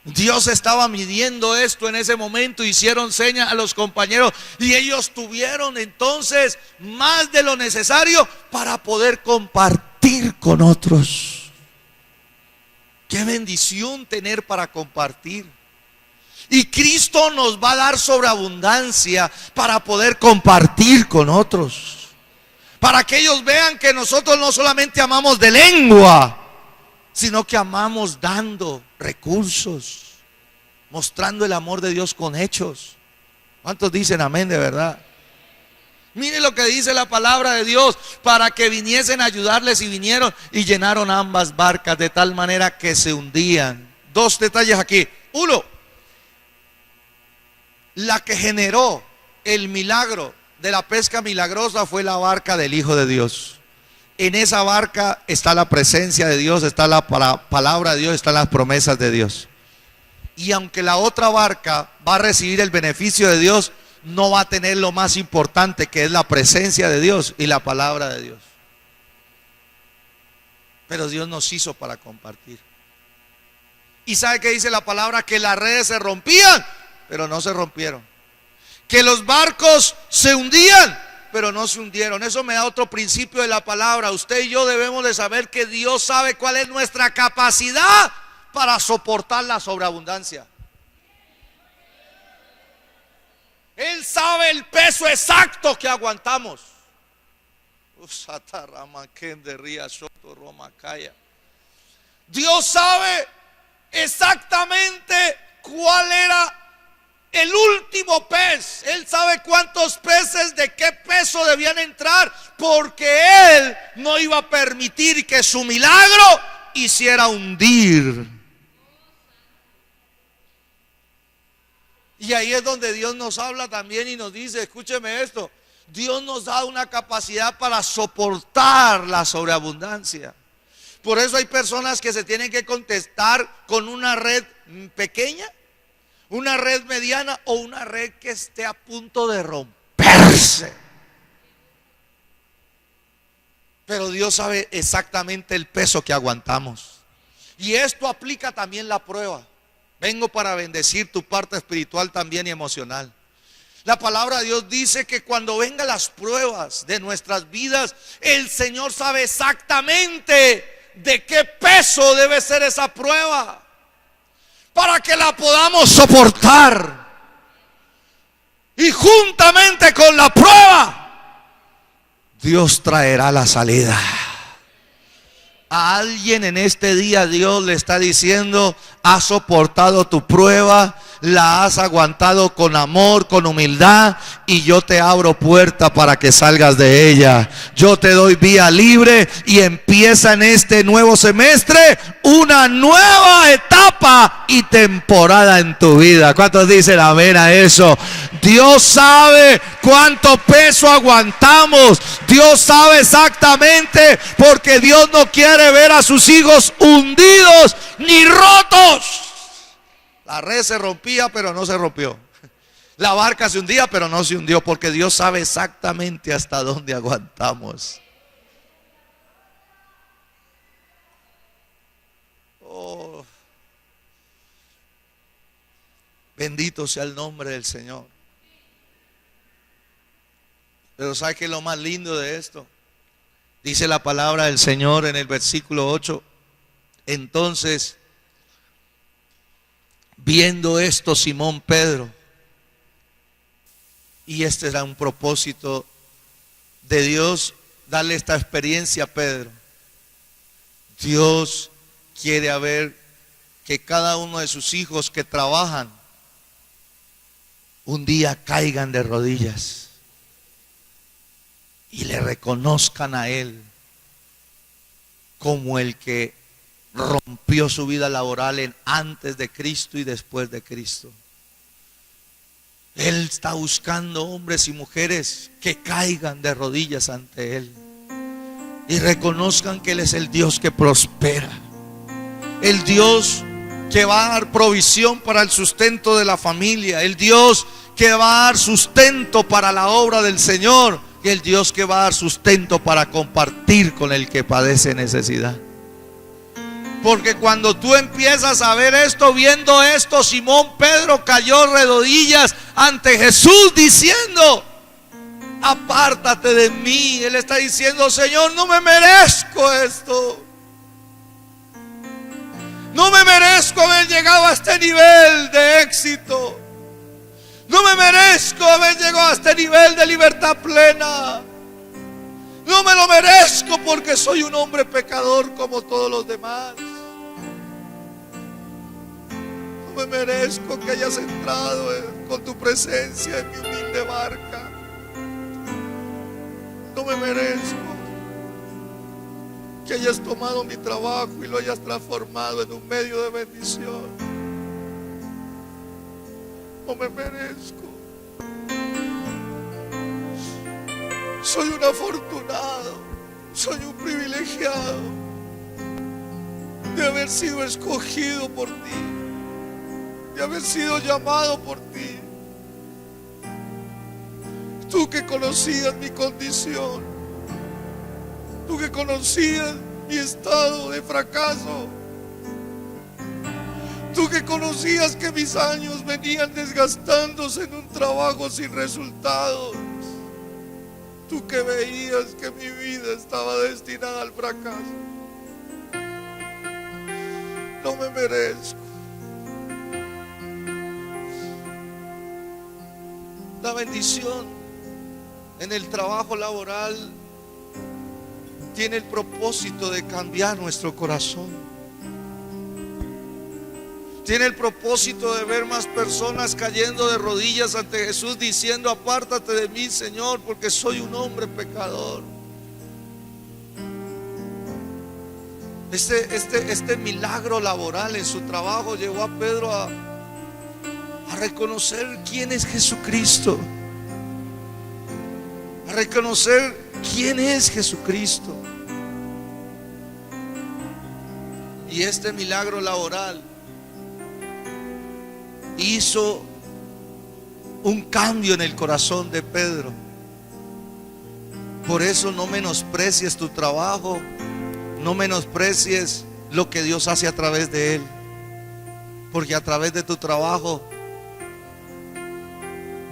S1: Dios estaba midiendo esto en ese momento. Hicieron señas a los compañeros y ellos tuvieron entonces más de lo necesario para poder compartir con otros. Qué bendición tener para compartir. Y Cristo nos va a dar sobreabundancia para poder compartir con otros, para que ellos vean que nosotros no solamente amamos de lengua, sino que amamos dando recursos, mostrando el amor de Dios con hechos. ¿Cuántos dicen amén de verdad? Mire lo que dice la palabra de Dios, para que viniesen a ayudarles, y vinieron y llenaron ambas barcas de tal manera que se hundían. Dos detalles aquí. Uno, la que generó el milagro de la pesca milagrosa fue la barca del Hijo de Dios. En esa barca está la presencia de Dios, está la palabra de Dios, están las promesas de Dios. Y aunque la otra barca va a recibir el beneficio de Dios, no va a tener lo más importante, que es la presencia de Dios y la palabra de Dios. Pero Dios nos hizo para compartir. ¿Y sabe qué dice la palabra? Que las redes se rompían, pero no se rompieron. Que los barcos se hundían, pero no se hundieron. Eso me da otro principio de la palabra. Usted y yo debemos de saber que Dios sabe cuál es nuestra capacidad para soportar la sobreabundancia. Él sabe el peso exacto que aguantamos. Dios sabe exactamente cuál era el último pez. Él sabe cuántos peces de qué peso debían entrar, porque Él no iba a permitir que su milagro hiciera hundir. Y ahí es donde Dios nos habla también y nos dice, escúcheme esto, Dios nos da una capacidad para soportar la sobreabundancia. Por eso hay personas que se tienen que contestar con una red pequeña, una red mediana o una red que esté a punto de romperse. Pero Dios sabe exactamente el peso que aguantamos. Y esto aplica también la prueba. Vengo para bendecir tu parte espiritual también y emocional. La palabra de Dios dice que cuando vengan las pruebas de nuestras vidas, el Señor sabe exactamente de qué peso debe ser esa prueba, para que la podamos soportar. Y juntamente con la prueba, Dios traerá la salida. A alguien en este día Dios le está diciendo: has soportado tu prueba, la has aguantado con amor, con humildad, y yo te abro puerta para que salgas de ella. Yo te doy vía libre y empieza en este nuevo semestre una nueva etapa y temporada en tu vida. ¿Cuántos dicen amén a eso? Dios sabe cuánto peso aguantamos. Dios sabe exactamente, porque Dios no quiere ver a sus hijos hundidos ni rotos. La red se rompía, pero no se rompió. La barca se hundía, pero no se hundió, porque Dios sabe exactamente hasta dónde aguantamos. Oh, bendito sea el nombre del Señor. Pero ¿sabe qué es lo más lindo de esto? Dice la palabra del Señor en el versículo 8. Entonces, viendo esto, Simón Pedro, y este era un propósito de Dios, darle esta experiencia a Pedro. Dios quiere ver que cada uno de sus hijos que trabajan un día caigan de rodillas y le reconozcan a Él como el que rompió su vida laboral antes de Cristo y después de Cristo. Él está buscando hombres y mujeres que caigan de rodillas ante Él y reconozcan que Él es el Dios que prospera, el Dios que va a dar provisión para el sustento de la familia, el Dios que va a dar sustento para la obra del Señor, y el Dios que va a dar sustento para compartir con el que padece necesidad. Porque cuando tú empiezas a ver esto, viendo esto, Simón Pedro cayó de rodillas ante Jesús diciendo: apártate de mí. Él está diciendo: Señor, no me merezco esto. No me merezco haber llegado a este nivel de éxito. No me merezco haber llegado a este nivel de libertad plena. No me lo merezco, porque soy un hombre pecador como todos los demás. No me merezco que hayas entrado con tu presencia en mi humilde barca. No me merezco que hayas tomado mi trabajo y lo hayas transformado en un medio de bendición. No me merezco. Soy un afortunado, soy un privilegiado de haber sido escogido por ti, de haber sido llamado por ti. Tú que conocías mi condición, tú que conocías mi estado de fracaso, tú que conocías que mis años venían desgastándose en un trabajo sin resultados, tú que veías que mi vida estaba destinada al fracaso. No me merezco. La bendición en el trabajo laboral tiene el propósito de cambiar nuestro corazón. Tiene el propósito de ver más personas cayendo de rodillas ante Jesús diciendo: apártate de mí, Señor, porque soy un hombre pecador. Este milagro laboral en su trabajo llevó a Pedro a reconocer quién es Jesucristo, a reconocer quién es Jesucristo. Y este milagro laboral hizo un cambio en el corazón de Pedro. Por eso no menosprecies tu trabajo, no menosprecies lo que Dios hace a través de él, porque a través de tu trabajo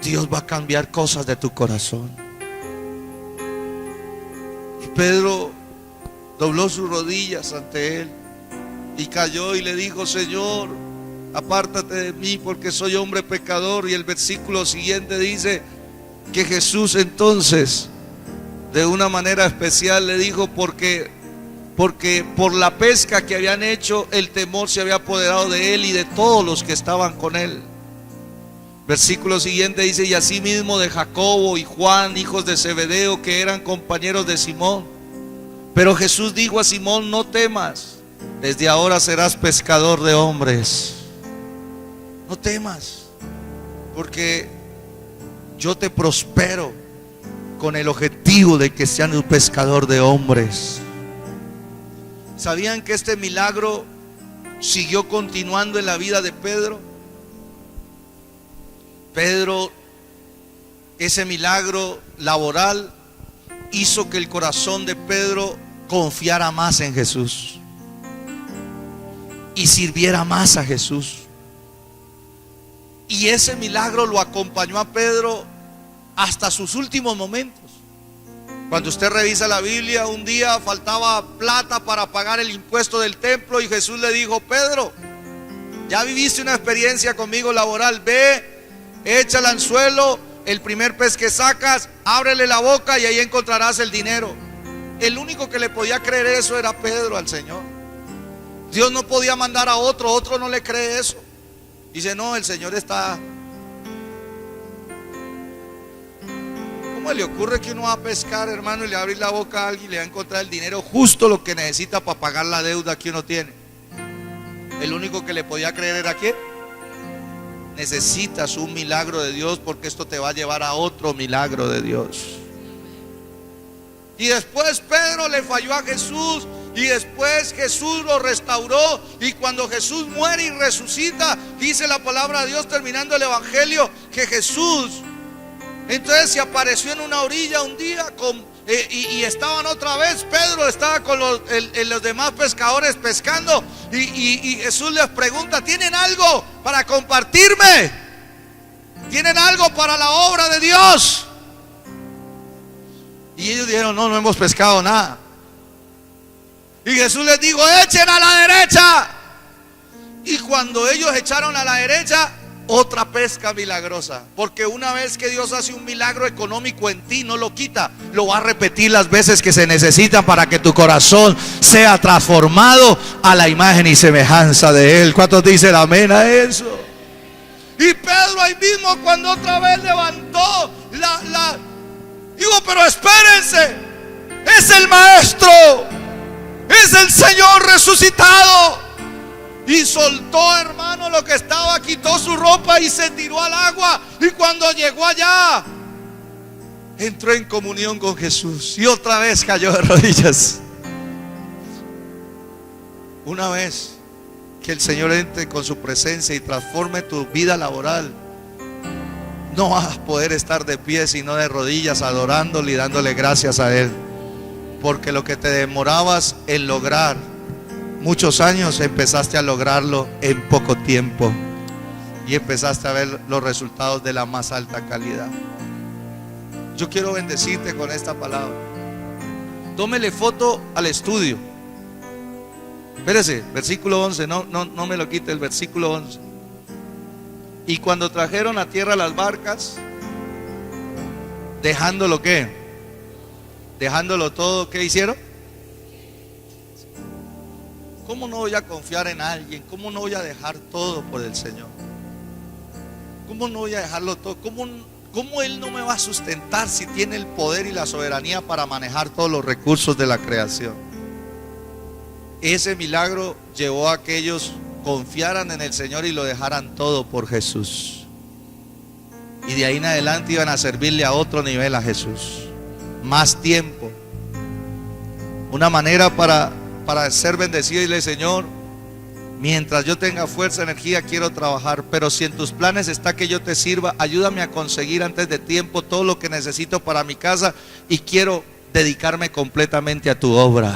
S1: Dios va a cambiar cosas de tu corazón. Y Pedro dobló sus rodillas ante él y cayó y le dijo: Señor, apártate de mí, porque soy hombre pecador. Y el versículo siguiente dice que Jesús entonces, de una manera especial, le dijo: porque por la pesca que habían hecho, el temor se había apoderado de él y de todos los que estaban con él. Versículo siguiente dice: y asimismo de Jacobo y Juan, hijos de Zebedeo, que eran compañeros de Simón. Pero Jesús dijo a Simón: no temas, desde ahora serás pescador de hombres. No temas, porque yo te prospero con el objetivo de que sean un pescador de hombres. ¿Sabían que este milagro siguió continuando en la vida de Pedro? Pedro, ese milagro laboral hizo que el corazón de Pedro confiara más en Jesús y sirviera más a Jesús. Y ese milagro lo acompañó a Pedro hasta sus últimos momentos. Cuando usted revisa la Biblia, un día faltaba plata para pagar el impuesto del templo y Jesús le dijo: Pedro, ya viviste una experiencia conmigo laboral, ve, echa el anzuelo, el primer pez que sacas, ábrele la boca y ahí encontrarás el dinero. El único que le podía creer eso era Pedro al Señor. Dios no podía mandar a otro no le cree eso. Dice: no, el Señor está... ¿Cómo le ocurre que uno va a pescar, hermano, y le va a abrir la boca a alguien y le va a encontrar el dinero, justo lo que necesita para pagar la deuda que uno tiene? El único que le podía creer era ¿quién? Necesitas un milagro de Dios, porque esto te va a llevar a otro milagro de Dios. Y después Pedro le falló a Jesús, y después Jesús lo restauró. Y cuando Jesús muere y resucita, dice la palabra de Dios, terminando el evangelio, que Jesús entonces se apareció en una orilla un día y estaban otra vez. Pedro estaba con los demás pescadores pescando, y Jesús les pregunta: ¿tienen algo para compartirme? ¿Tienen algo para la obra de Dios? Y ellos dijeron: no hemos pescado nada. Y Jesús les dijo: echen a la derecha. Y cuando ellos echaron a la derecha, otra pesca milagrosa. Porque una vez que Dios hace un milagro económico en ti, no lo quita, lo va a repetir las veces que se necesitan para que tu corazón sea transformado a la imagen y semejanza de Él. ¿Cuántos dicen amén a eso? Y Pedro ahí mismo, cuando otra vez levantó digo: pero espérense, es el Maestro, es el Señor resucitado. Y soltó, hermano, lo que estaba, quitó su ropa y se tiró al agua. Y cuando llegó allá, entró en comunión con Jesús y otra vez cayó de rodillas. Una vez que el Señor entre con su presencia y transforme tu vida laboral, no vas a poder estar de pie sino de rodillas, adorándole y dándole gracias a Él. Porque lo que te demorabas en lograr muchos años, empezaste a lograrlo en poco tiempo, y empezaste a ver los resultados de la más alta calidad. Yo quiero bendecirte con esta palabra. Tómele foto al estudio. Espérese, versículo 11, no me lo quite, el versículo 11. Y cuando trajeron a tierra las barcas, Dejándolo ¿qué? Dejándolo todo, ¿qué hicieron? ¿Cómo no voy a confiar en alguien? ¿Cómo no voy a dejar todo por el Señor? ¿Cómo no voy a dejarlo todo? ¿Cómo Él no me va a sustentar si tiene el poder y la soberanía para manejar todos los recursos de la creación? Ese milagro llevó a que ellos confiaran en el Señor y lo dejaran todo por Jesús. Y de ahí en adelante iban a servirle a otro nivel a Jesús. Más tiempo. Una manera para ser bendecido y decirle: Señor, mientras yo tenga fuerza, energía, quiero trabajar, pero si en tus planes está que yo te sirva, ayúdame a conseguir antes de tiempo todo lo que necesito para mi casa y quiero dedicarme completamente a tu obra.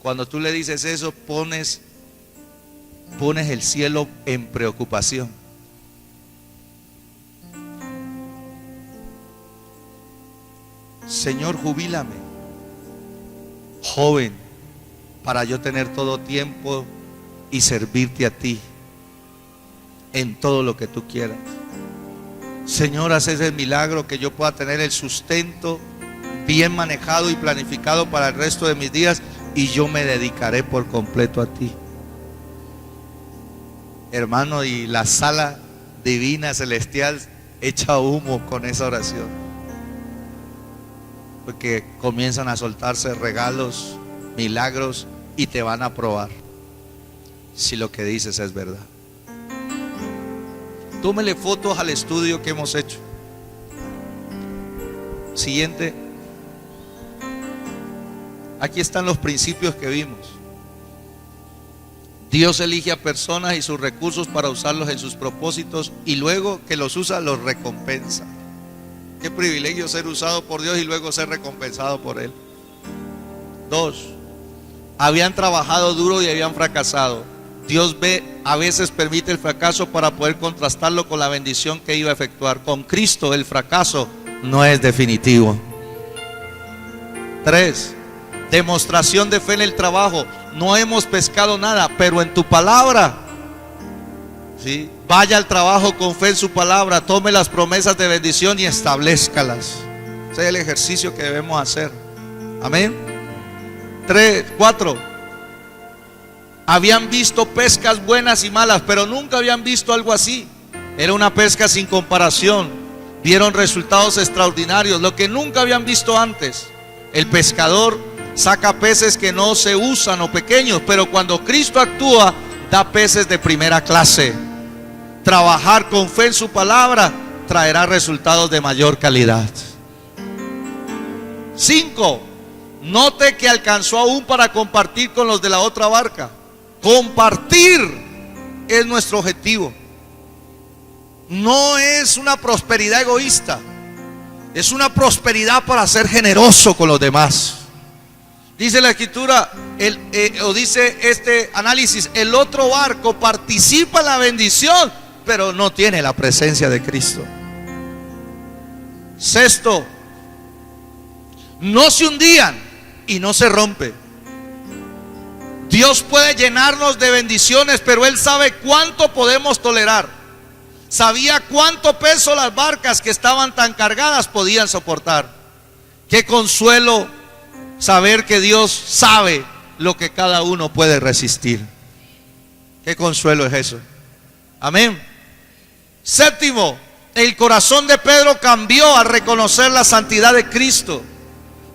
S1: Cuando tú le dices eso, pones el cielo en preocupación. Señor, jubílame, joven, para yo tener todo tiempo y servirte a ti en todo lo que tú quieras. Señor, haz ese milagro que yo pueda tener el sustento bien manejado y planificado para el resto de mis días, y yo me dedicaré por completo a ti. Hermano, y la sala divina celestial echa humo con esa oración, porque comienzan a soltarse regalos, milagros, y te van a probar si lo que dices es verdad. Tómele fotos al estudio que hemos hecho. Siguiente. Aquí están los principios que vimos. Dios elige a personas y sus recursos para usarlos en sus propósitos, y luego que los usa, los recompensa. Qué privilegio ser usado por Dios y luego ser recompensado por Él. 2. Habían trabajado duro y habían fracasado. Dios a veces permite el fracaso para poder contrastarlo con la bendición que iba a efectuar. Con Cristo el fracaso no es definitivo. 3. Demostración de fe en el trabajo. No hemos pescado nada, pero en tu palabra, ¿sí? Vaya al trabajo con fe en su palabra, tome las promesas de bendición y establezcalas. Ese es el ejercicio que debemos hacer. Amén. 4. Habían visto pescas buenas y malas, pero nunca habían visto algo así. Era una pesca sin comparación. Vieron resultados extraordinarios, lo que nunca habían visto antes. El pescador saca peces que no se usan o pequeños, pero cuando Cristo actúa, da peces de primera clase. Trabajar con fe en su palabra traerá resultados de mayor calidad. 5. Note que alcanzó aún para compartir con los de la otra barca. Compartir es nuestro objetivo. No es una prosperidad egoísta, es una prosperidad para ser generoso con los demás. Dice la escritura, o dice este análisis: el otro barco participa en la bendición, pero no tiene la presencia de Cristo. 6. No se hundían y no se rompe. Dios puede llenarnos de bendiciones, pero Él sabe cuánto podemos tolerar. Sabía cuánto peso las barcas que estaban tan cargadas podían soportar. Qué consuelo saber que Dios sabe lo que cada uno puede resistir. Qué consuelo es eso. Amén. 7. El corazón de Pedro cambió al reconocer la santidad de Cristo.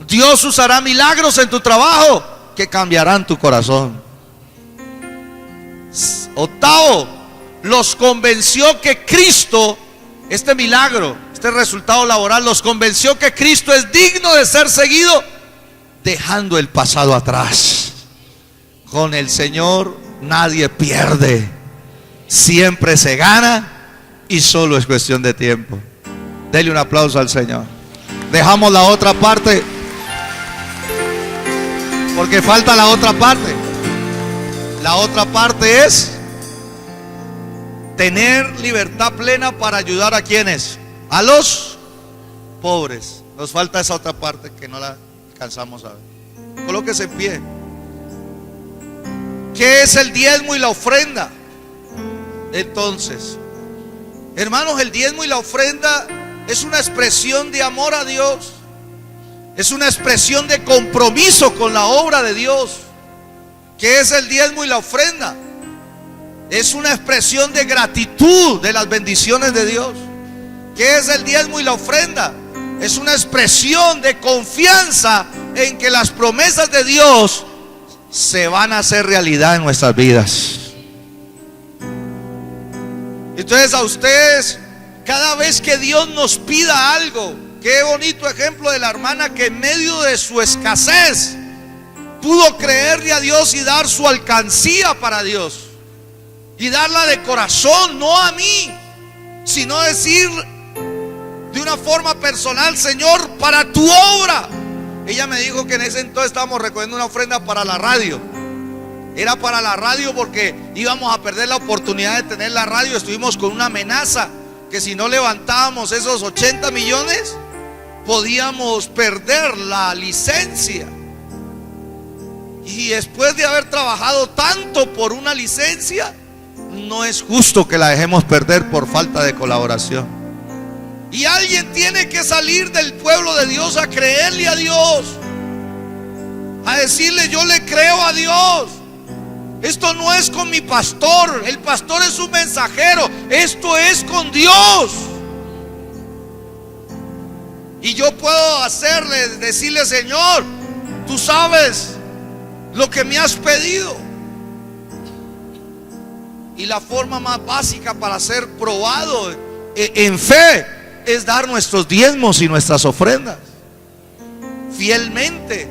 S1: Dios usará milagros en tu trabajo que cambiarán tu corazón. 8. Los convenció que Cristo, este milagro, este resultado laboral, los convenció que Cristo es digno de ser seguido, dejando el pasado atrás. Con el Señor nadie pierde, siempre se gana y solo es cuestión de tiempo. Dele un aplauso al Señor. Dejamos la otra parte porque falta la otra parte. La otra parte es tener libertad plena para ayudar a quienes, a los pobres. Nos falta esa otra parte que no la alcanzamos a ver. Colóquese en pie. ¿Qué es el diezmo y la ofrenda? Entonces, hermanos, el diezmo y la ofrenda es una expresión de amor a Dios, es una expresión de compromiso con la obra de Dios, que es el diezmo y la ofrenda. Es una expresión de gratitud de las bendiciones de Dios. ¿Qué es el diezmo y la ofrenda? Es una expresión de confianza en que las promesas de Dios se van a hacer realidad en nuestras vidas. Entonces a ustedes, cada vez que Dios nos pida algo, qué bonito ejemplo de la hermana que en medio de su escasez pudo creerle a Dios y dar su alcancía para Dios. Y darla de corazón, no a mí, sino decir de una forma personal: Señor, para tu obra. Ella me dijo que en ese entonces estábamos recogiendo una ofrenda para la radio. Era para la radio porque íbamos a perder la oportunidad de tener la radio. Estuvimos con una amenaza que si no levantábamos esos 80 millones podíamos perder la licencia. Y después de haber trabajado tanto por una licencia, no es justo que la dejemos perder por falta de colaboración. Y alguien tiene que salir del pueblo de Dios a creerle a Dios, a decirle: yo le creo a Dios. Esto no es con mi pastor, el pastor es un mensajero, esto es con Dios. Y yo puedo decirle: Señor, tú sabes lo que me has pedido. Y la forma más básica para ser probado en fe es dar nuestros diezmos y nuestras ofrendas fielmente.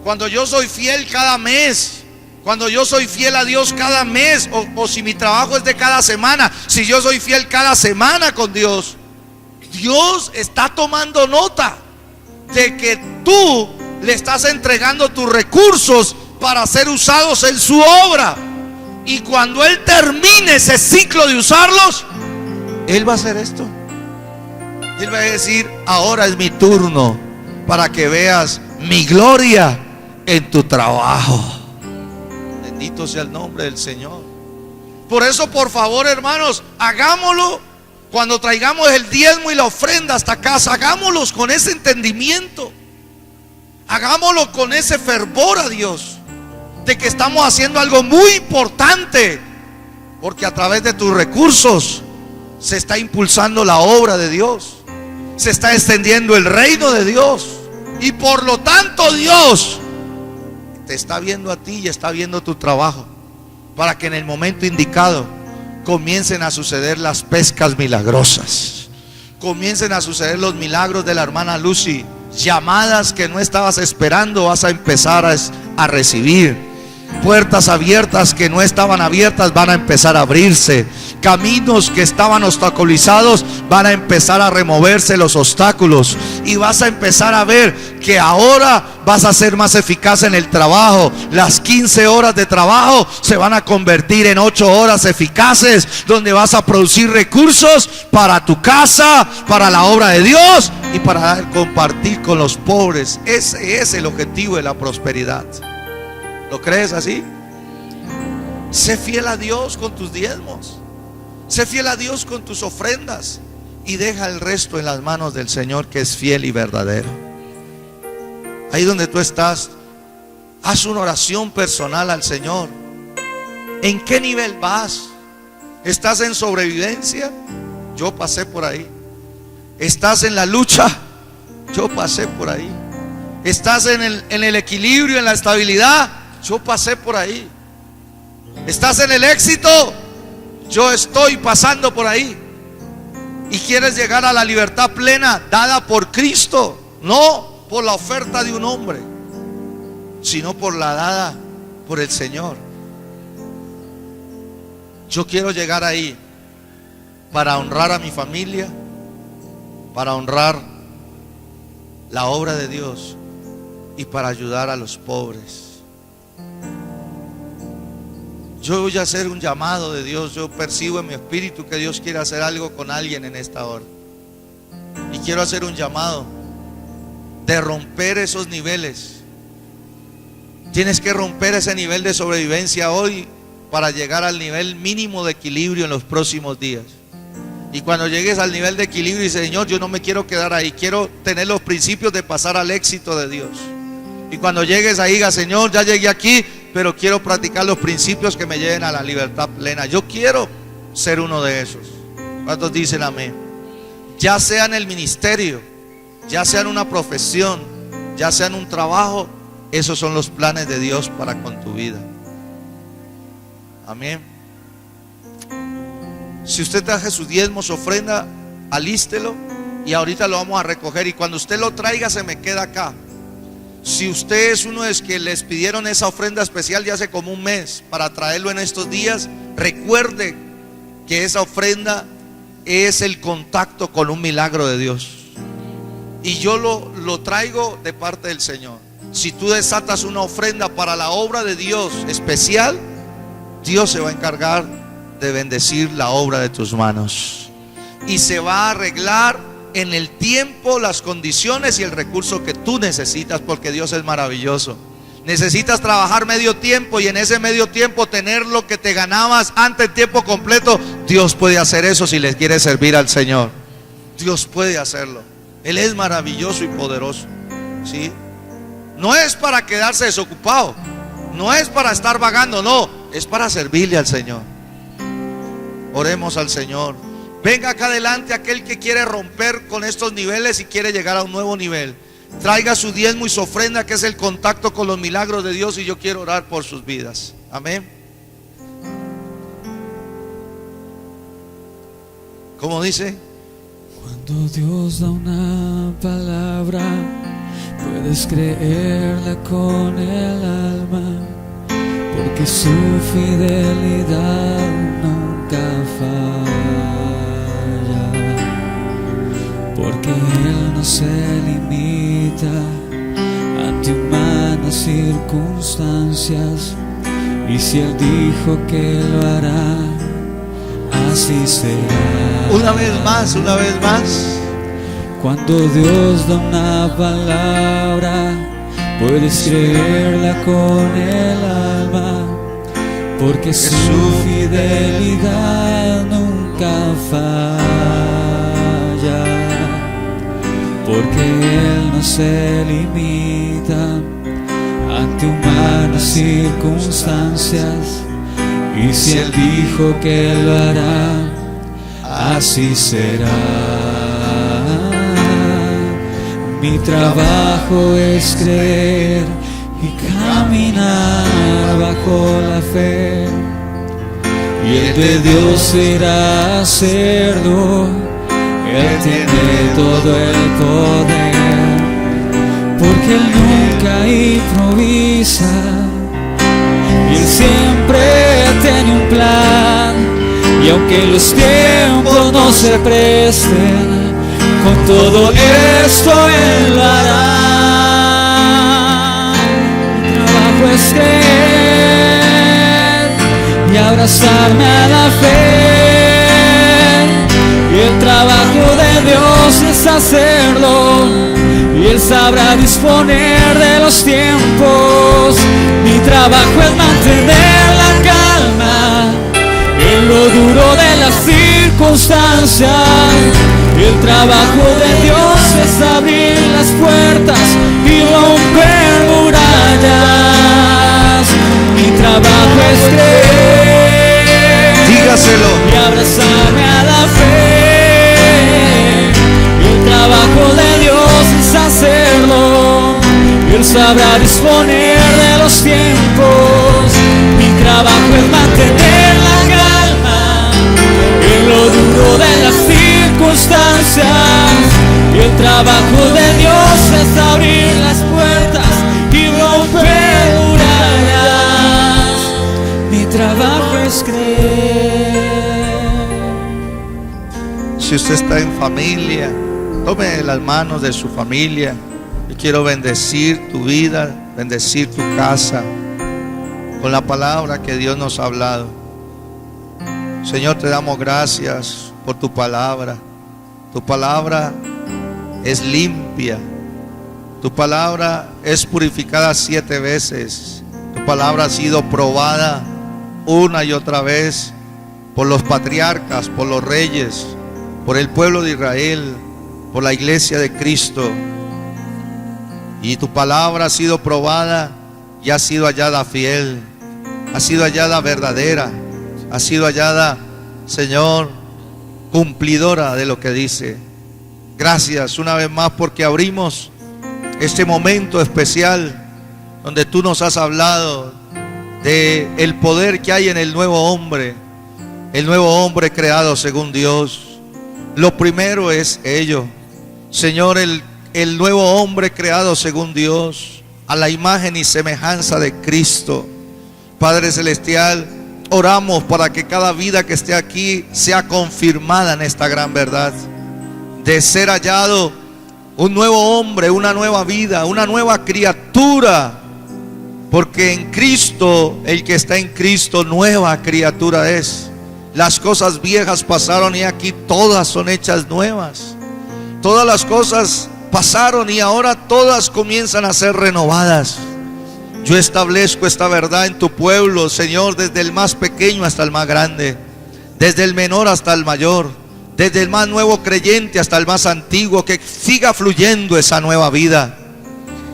S1: Cuando yo soy fiel cada mes, cuando yo soy fiel a Dios cada mes, o si mi trabajo es de cada semana, si yo soy fiel cada semana con Dios, Dios está tomando nota de que tú le estás entregando tus recursos para ser usados en su obra. Y cuando Él termine ese ciclo de usarlos, Él va a hacer esto. Él va a decir: ahora es mi turno para que veas mi gloria en tu trabajo. Bendito sea el nombre del Señor. Por eso, por favor, hermanos, hagámoslo. Cuando traigamos el diezmo y la ofrenda hasta casa, hagámoslos con ese entendimiento. Hagámoslo con ese fervor a Dios, de que estamos haciendo algo muy importante, porque a través de tus recursos se está impulsando la obra de Dios, se está extendiendo el reino de Dios, y por lo tanto Dios te está viendo a ti y está viendo tu trabajo, para que en el momento indicado comiencen a suceder las pescas milagrosas, comiencen a suceder los milagros de la hermana Lucy. Llamadas que no estabas esperando vas a empezar a recibir. Puertas abiertas que no estaban abiertas van a empezar a abrirse. Caminos que estaban obstaculizados van a empezar a removerse los obstáculos. Y vas a empezar a ver que ahora vas a ser más eficaz en el trabajo. Las 15 horas de trabajo se van a convertir en 8 horas eficaces, donde vas a producir recursos para tu casa, para la obra de Dios y para compartir con los pobres. Ese es el objetivo de la prosperidad. ¿Lo crees así? Sé fiel a Dios con tus diezmos. Sé fiel a Dios con tus ofrendas. Y deja el resto en las manos del Señor, que es fiel y verdadero. Ahí donde tú estás, haz una oración personal al Señor. ¿En qué nivel vas? ¿Estás en sobrevivencia? Yo pasé por ahí. ¿Estás en la lucha? Yo pasé por ahí. ¿Estás en el equilibrio, en la estabilidad? Yo pasé por ahí. ¿Estás en el éxito? Yo estoy pasando por ahí. ¿Y quieres llegar a la libertad plena dada por Cristo? No por la oferta de un hombre, sino por la dada por el Señor. Yo quiero llegar ahí para honrar a mi familia, para honrar la obra de Dios y para ayudar a los pobres. Yo voy a hacer un llamado de Dios. Yo percibo en mi espíritu que Dios quiere hacer algo con alguien en esta hora. Y quiero hacer un llamado de romper esos niveles. Tienes que romper ese nivel de sobrevivencia hoy para llegar al nivel mínimo de equilibrio en los próximos días. Y cuando llegues al nivel de equilibrio, dice: Señor, yo no me quiero quedar ahí, quiero tener los principios de pasar al éxito de Dios. Y cuando llegues ahí, diga: Señor, ya llegué aquí, pero quiero practicar los principios que me lleven a la libertad plena. Yo quiero ser uno de esos. ¿Cuántos dicen amén? Ya sea en el ministerio, ya sea en una profesión, ya sea en un trabajo, esos son los planes de Dios para con tu vida. Amén. Si usted traje su diezmo, su ofrenda, alístelo y ahorita lo vamos a recoger. Y cuando usted lo traiga, se me queda acá. Si usted es uno de los que les pidieron esa ofrenda especial ya hace como un mes para traerlo en estos días, recuerde que esa ofrenda es el contacto con un milagro de Dios. Y yo lo traigo de parte del Señor. Si tú desatas una ofrenda para la obra de Dios especial, Dios se va a encargar de bendecir la obra de tus manos. Y se va a arreglar en el tiempo las condiciones y el recurso que tú necesitas, porque Dios es maravilloso. Necesitas trabajar medio tiempo y en ese medio tiempo tener lo que te ganabas antes tiempo completo. Dios puede hacer eso si le quieres servir al Señor. Dios puede hacerlo. Él es maravilloso y poderoso, ¿sí? No es para quedarse desocupado, no es para estar vagando, no, es para servirle al Señor. Oremos al Señor. Venga acá adelante aquel que quiere romper con estos niveles y quiere llegar a un nuevo nivel. Traiga su diezmo y su ofrenda, que es el contacto con los milagros de Dios, y yo quiero orar por sus vidas. Amén. ¿Cómo dice?
S2: Cuando Dios da una palabra, puedes creerla con el alma, porque su fidelidad nunca falla, porque Él no se limita ante humanas circunstancias, y si Él dijo que lo hará, así será.
S1: Una vez más, una vez más.
S2: Cuando Dios da una palabra, puedes creerla con el alma, porque su fidelidad nunca falla, porque Él no se limita ante humanas circunstancias, y si Él dijo que lo hará, así será. Mi trabajo es creer y caminar bajo la fe, y el de Dios será hacerlo. Él tiene todo el poder, porque Él nunca improvisa, y Él siempre tiene un plan. Y aunque los tiempos no se presten, con todo esto Él lo hará. Mi trabajo es creer y abrazarme a la fe, y el trabajo de Dios es hacerlo, y Él sabrá disponer de los tiempos. Mi trabajo es mantener la calma en lo duro de las circunstancias. El trabajo de Dios es abrir las puertas y romper murallas. Mi trabajo es creer,
S1: dígaselo,
S2: y abrazarme a la fe. El trabajo de Dios es hacerlo, y Él sabrá disponer de los tiempos. Mi trabajo es mantener la calma en lo duro de las circunstancias, y el trabajo de Dios es abrir las puertas y romper murallas. Mi trabajo es creer.
S1: Si usted está en familia, tome las manos de su familia. Yo quiero bendecir tu vida, bendecir tu casa con la palabra que Dios nos ha hablado. Señor, te damos gracias por tu palabra. Tu palabra es limpia. Tu palabra es purificada 7 veces. Tu palabra ha sido probada una y otra vez por los patriarcas, por los reyes, por el pueblo de Israel, por la iglesia de Cristo. Y tu palabra ha sido probada y ha sido hallada fiel, ha sido hallada verdadera, ha sido hallada, Señor, cumplidora de lo que dice. Gracias una vez más porque abrimos este momento especial donde tú nos has hablado de el poder que hay en el nuevo hombre creado según Dios. Lo primero es ello, Señor, el nuevo hombre creado según Dios, a la imagen y semejanza de Cristo. Padre celestial, oramos para que cada vida que esté aquí sea confirmada en esta gran verdad de ser hallado un nuevo hombre, una nueva vida, una nueva criatura. Porque en Cristo, el que está en Cristo, nueva criatura es. Las cosas viejas pasaron y aquí todas son hechas nuevas. Todas las cosas pasaron y ahora todas comienzan a ser renovadas. Yo establezco esta verdad en tu pueblo, Señor, desde el más pequeño hasta el más grande, desde el menor hasta el mayor, desde el más nuevo creyente hasta el más antiguo. Que siga fluyendo esa nueva vida,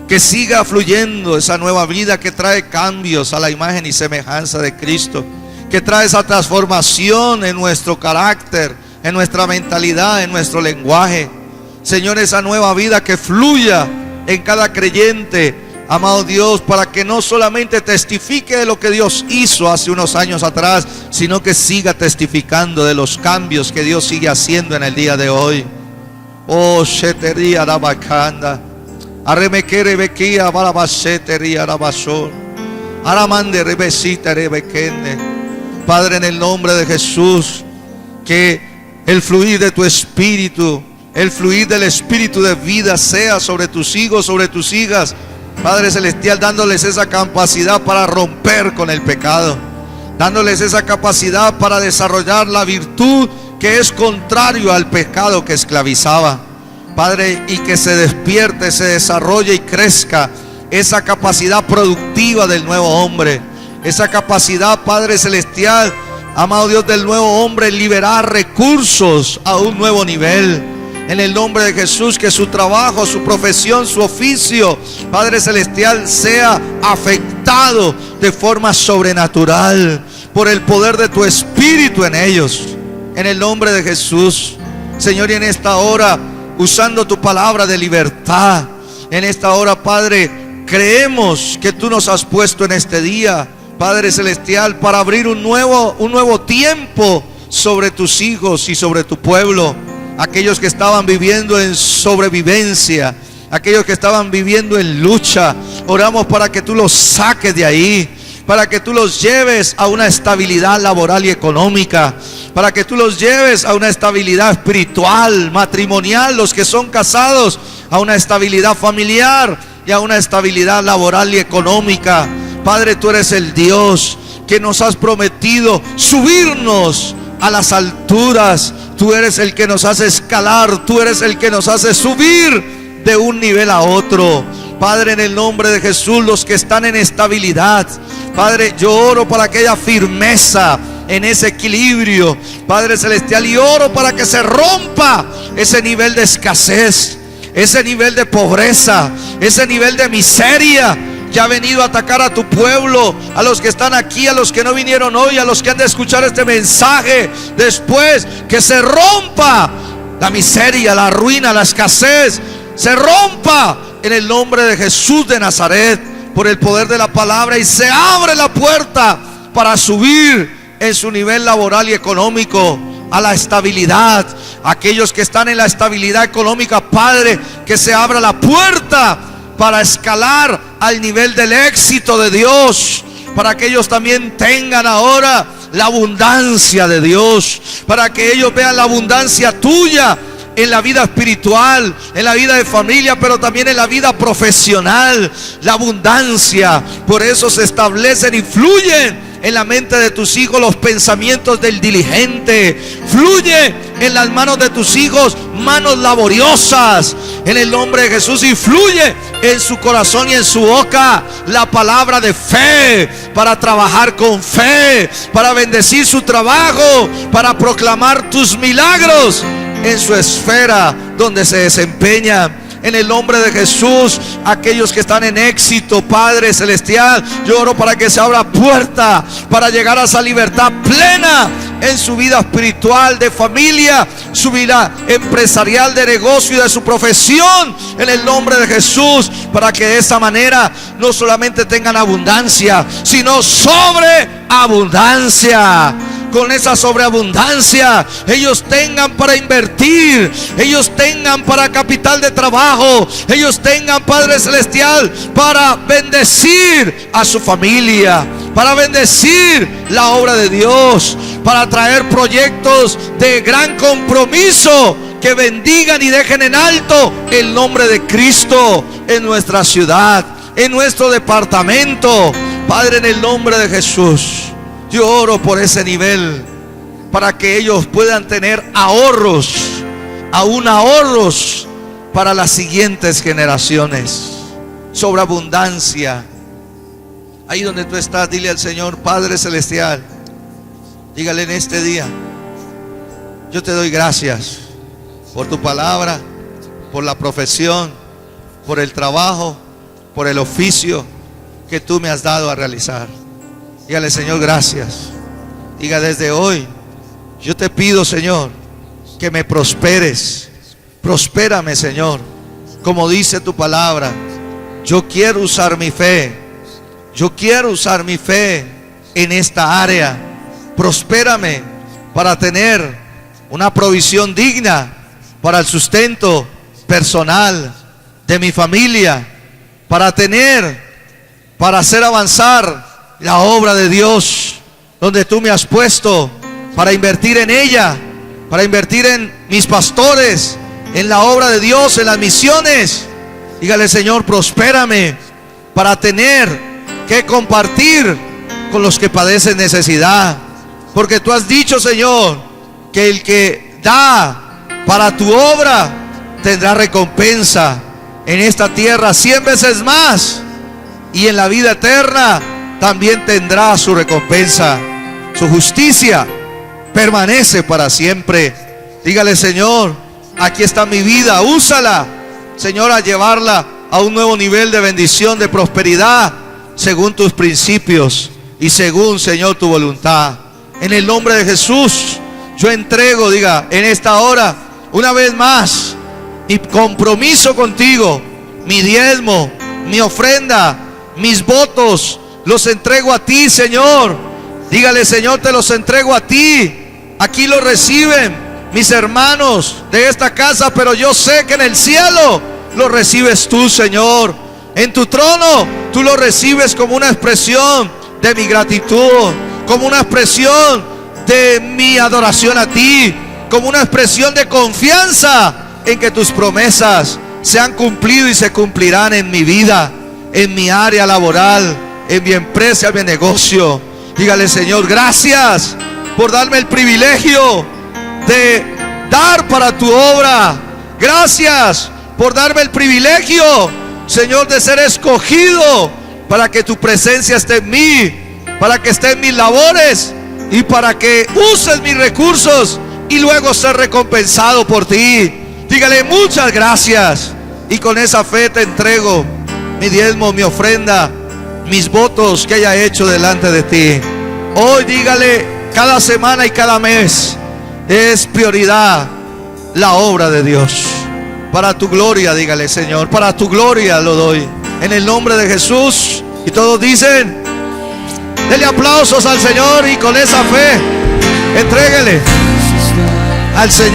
S1: que siga fluyendo esa nueva vida que trae cambios a la imagen y semejanza de Cristo, que trae esa transformación en nuestro carácter, en nuestra mentalidad, en nuestro lenguaje. Señor, esa nueva vida que fluya en cada creyente, amado Dios, para que no solamente testifique de lo que Dios hizo hace unos años atrás, sino que siga testificando de los cambios que Dios sigue haciendo en el día de hoy. Oh, shetería la bacanda, arremequere bequía balabasetería la basol, aramande rebesita rebequende. Padre, en el nombre de Jesús, que el fluir de tu espíritu, el fluir del espíritu de vida sea sobre tus hijos, sobre tus hijas, Padre celestial, dándoles esa capacidad para romper con el pecado, dándoles esa capacidad para desarrollar la virtud que es contrario al pecado que esclavizaba, Padre, y que se despierte, se desarrolle y crezca esa capacidad productiva del nuevo hombre, esa capacidad, Padre celestial, amado Dios, del nuevo hombre, liberar recursos a un nuevo nivel. En el nombre de Jesús, que su trabajo, su profesión, su oficio, Padre celestial, sea afectado de forma sobrenatural por el poder de tu espíritu en ellos. En el nombre de Jesús, Señor, y en esta hora, usando tu palabra de libertad, en esta hora, Padre, creemos que tú nos has puesto en este día, Padre celestial, para abrir un nuevo tiempo sobre tus hijos y sobre tu pueblo. Aquellos que estaban viviendo en sobrevivencia, aquellos que estaban viviendo en lucha, oramos para que tú los saques de ahí, para que tú los lleves a una estabilidad laboral y económica, para que tú los lleves a una estabilidad espiritual, matrimonial, los que son casados, a una estabilidad familiar y a una estabilidad laboral y económica. Padre, tú eres el Dios que nos has prometido subirnos a las alturas. Tú eres el que nos hace escalar, tú eres el que nos hace subir de un nivel a otro. Padre, en el nombre de Jesús, los que están en estabilidad, Padre, yo oro para que haya firmeza en ese equilibrio, Padre celestial, y oro para que se rompa ese nivel de escasez, ese nivel de pobreza, ese nivel de miseria que ha venido a atacar a tu pueblo, a los que están aquí, a los que no vinieron hoy, a los que han de escuchar este mensaje después. Que se rompa la miseria, la ruina, la escasez, se rompa en el nombre de Jesús de Nazaret, por el poder de la palabra, y se abre la puerta para subir en su nivel laboral y económico a la estabilidad. Aquellos que están en la estabilidad económica, Padre, que se abra la puerta para escalar al nivel del éxito de Dios, para que ellos también tengan ahora la abundancia de Dios, para que ellos vean la abundancia tuya en la vida espiritual, en la vida de familia, pero también en la vida profesional, la abundancia. Por eso se establecen y fluyen en la mente de tus hijos los pensamientos del diligente. Fluye en las manos de tus hijos manos laboriosas, en el nombre de Jesús, y fluye en su corazón y en su boca la palabra de fe, para trabajar con fe, para bendecir su trabajo, para proclamar tus milagros en su esfera donde se desempeña. En el nombre de Jesús, aquellos que están en éxito, Padre Celestial, yo oro para que se abra puerta para llegar a esa libertad plena en su vida espiritual, de familia, su vida empresarial, de negocio y de su profesión, en el nombre de Jesús, para que de esa manera no solamente tengan abundancia, sino sobreabundancia. Con esa sobreabundancia ellos tengan para invertir, ellos tengan para capital de trabajo, ellos tengan, Padre Celestial, para bendecir a su familia, para bendecir la obra de Dios, para traer proyectos de gran compromiso que bendigan y dejen en alto el nombre de Cristo en nuestra ciudad, en nuestro departamento. Padre, en el nombre de Jesús, yo oro por ese nivel, para que ellos puedan tener ahorros, aún ahorros para las siguientes generaciones. Sobreabundancia. Ahí donde tú estás, dile al Señor: Padre Celestial, dígale en este día: yo te doy gracias por tu palabra, por la profesión, por el trabajo, por el oficio que tú me has dado a realizar. Dígale: Señor, gracias. Diga: desde hoy yo te pido, Señor, que me prosperes. Prospérame, Señor, como dice tu palabra. Yo quiero usar mi fe. Yo quiero usar mi fe en esta área. Prospérame para tener una provisión digna para el sustento personal de mi familia, para hacer avanzar la obra de Dios donde tú me has puesto, para invertir en ella, para invertir en mis pastores, en la obra de Dios, en las misiones. Dígale: Señor, prospérame para tener que compartir con los que padecen necesidad, porque tú has dicho, Señor, que el que da para tu obra tendrá recompensa en esta tierra 100 veces más, y en la vida eterna también tendrá su recompensa. Su justicia permanece para siempre. Dígale: Señor, aquí está mi vida, úsala, Señor, a llevarla a un nuevo nivel de bendición, de prosperidad, según tus principios y según, Señor, tu voluntad. En el nombre de Jesús, yo entrego, diga, en esta hora, una vez más, mi compromiso contigo, mi diezmo, mi ofrenda, mis votos, los entrego a ti, Señor. Dígale: Señor, te los entrego a ti. Aquí los reciben mis hermanos de esta casa, pero yo sé que en el cielo los recibes tú, Señor. En tu trono tú los recibes como una expresión de mi gratitud, como una expresión de mi adoración a ti, como una expresión de confianza en que tus promesas se han cumplido y se cumplirán en mi vida, en mi área laboral, en mi empresa, en mi negocio. Dígale: Señor, gracias por darme el privilegio de dar para tu obra. Gracias por darme el privilegio, Señor, de ser escogido para que tu presencia esté en mí, para que esté en mis labores y para que uses mis recursos y luego ser recompensado por ti. Dígale: muchas gracias. Y con esa fe te entrego mi diezmo, mi ofrenda, mis votos que haya hecho delante de ti. Hoy dígale: cada semana y cada mes es prioridad la obra de Dios. Para tu gloria, dígale: Señor, para tu gloria lo doy. En el nombre de Jesús. Y todos dicen: dele aplausos al Señor, y con esa fe entréguele al Señor.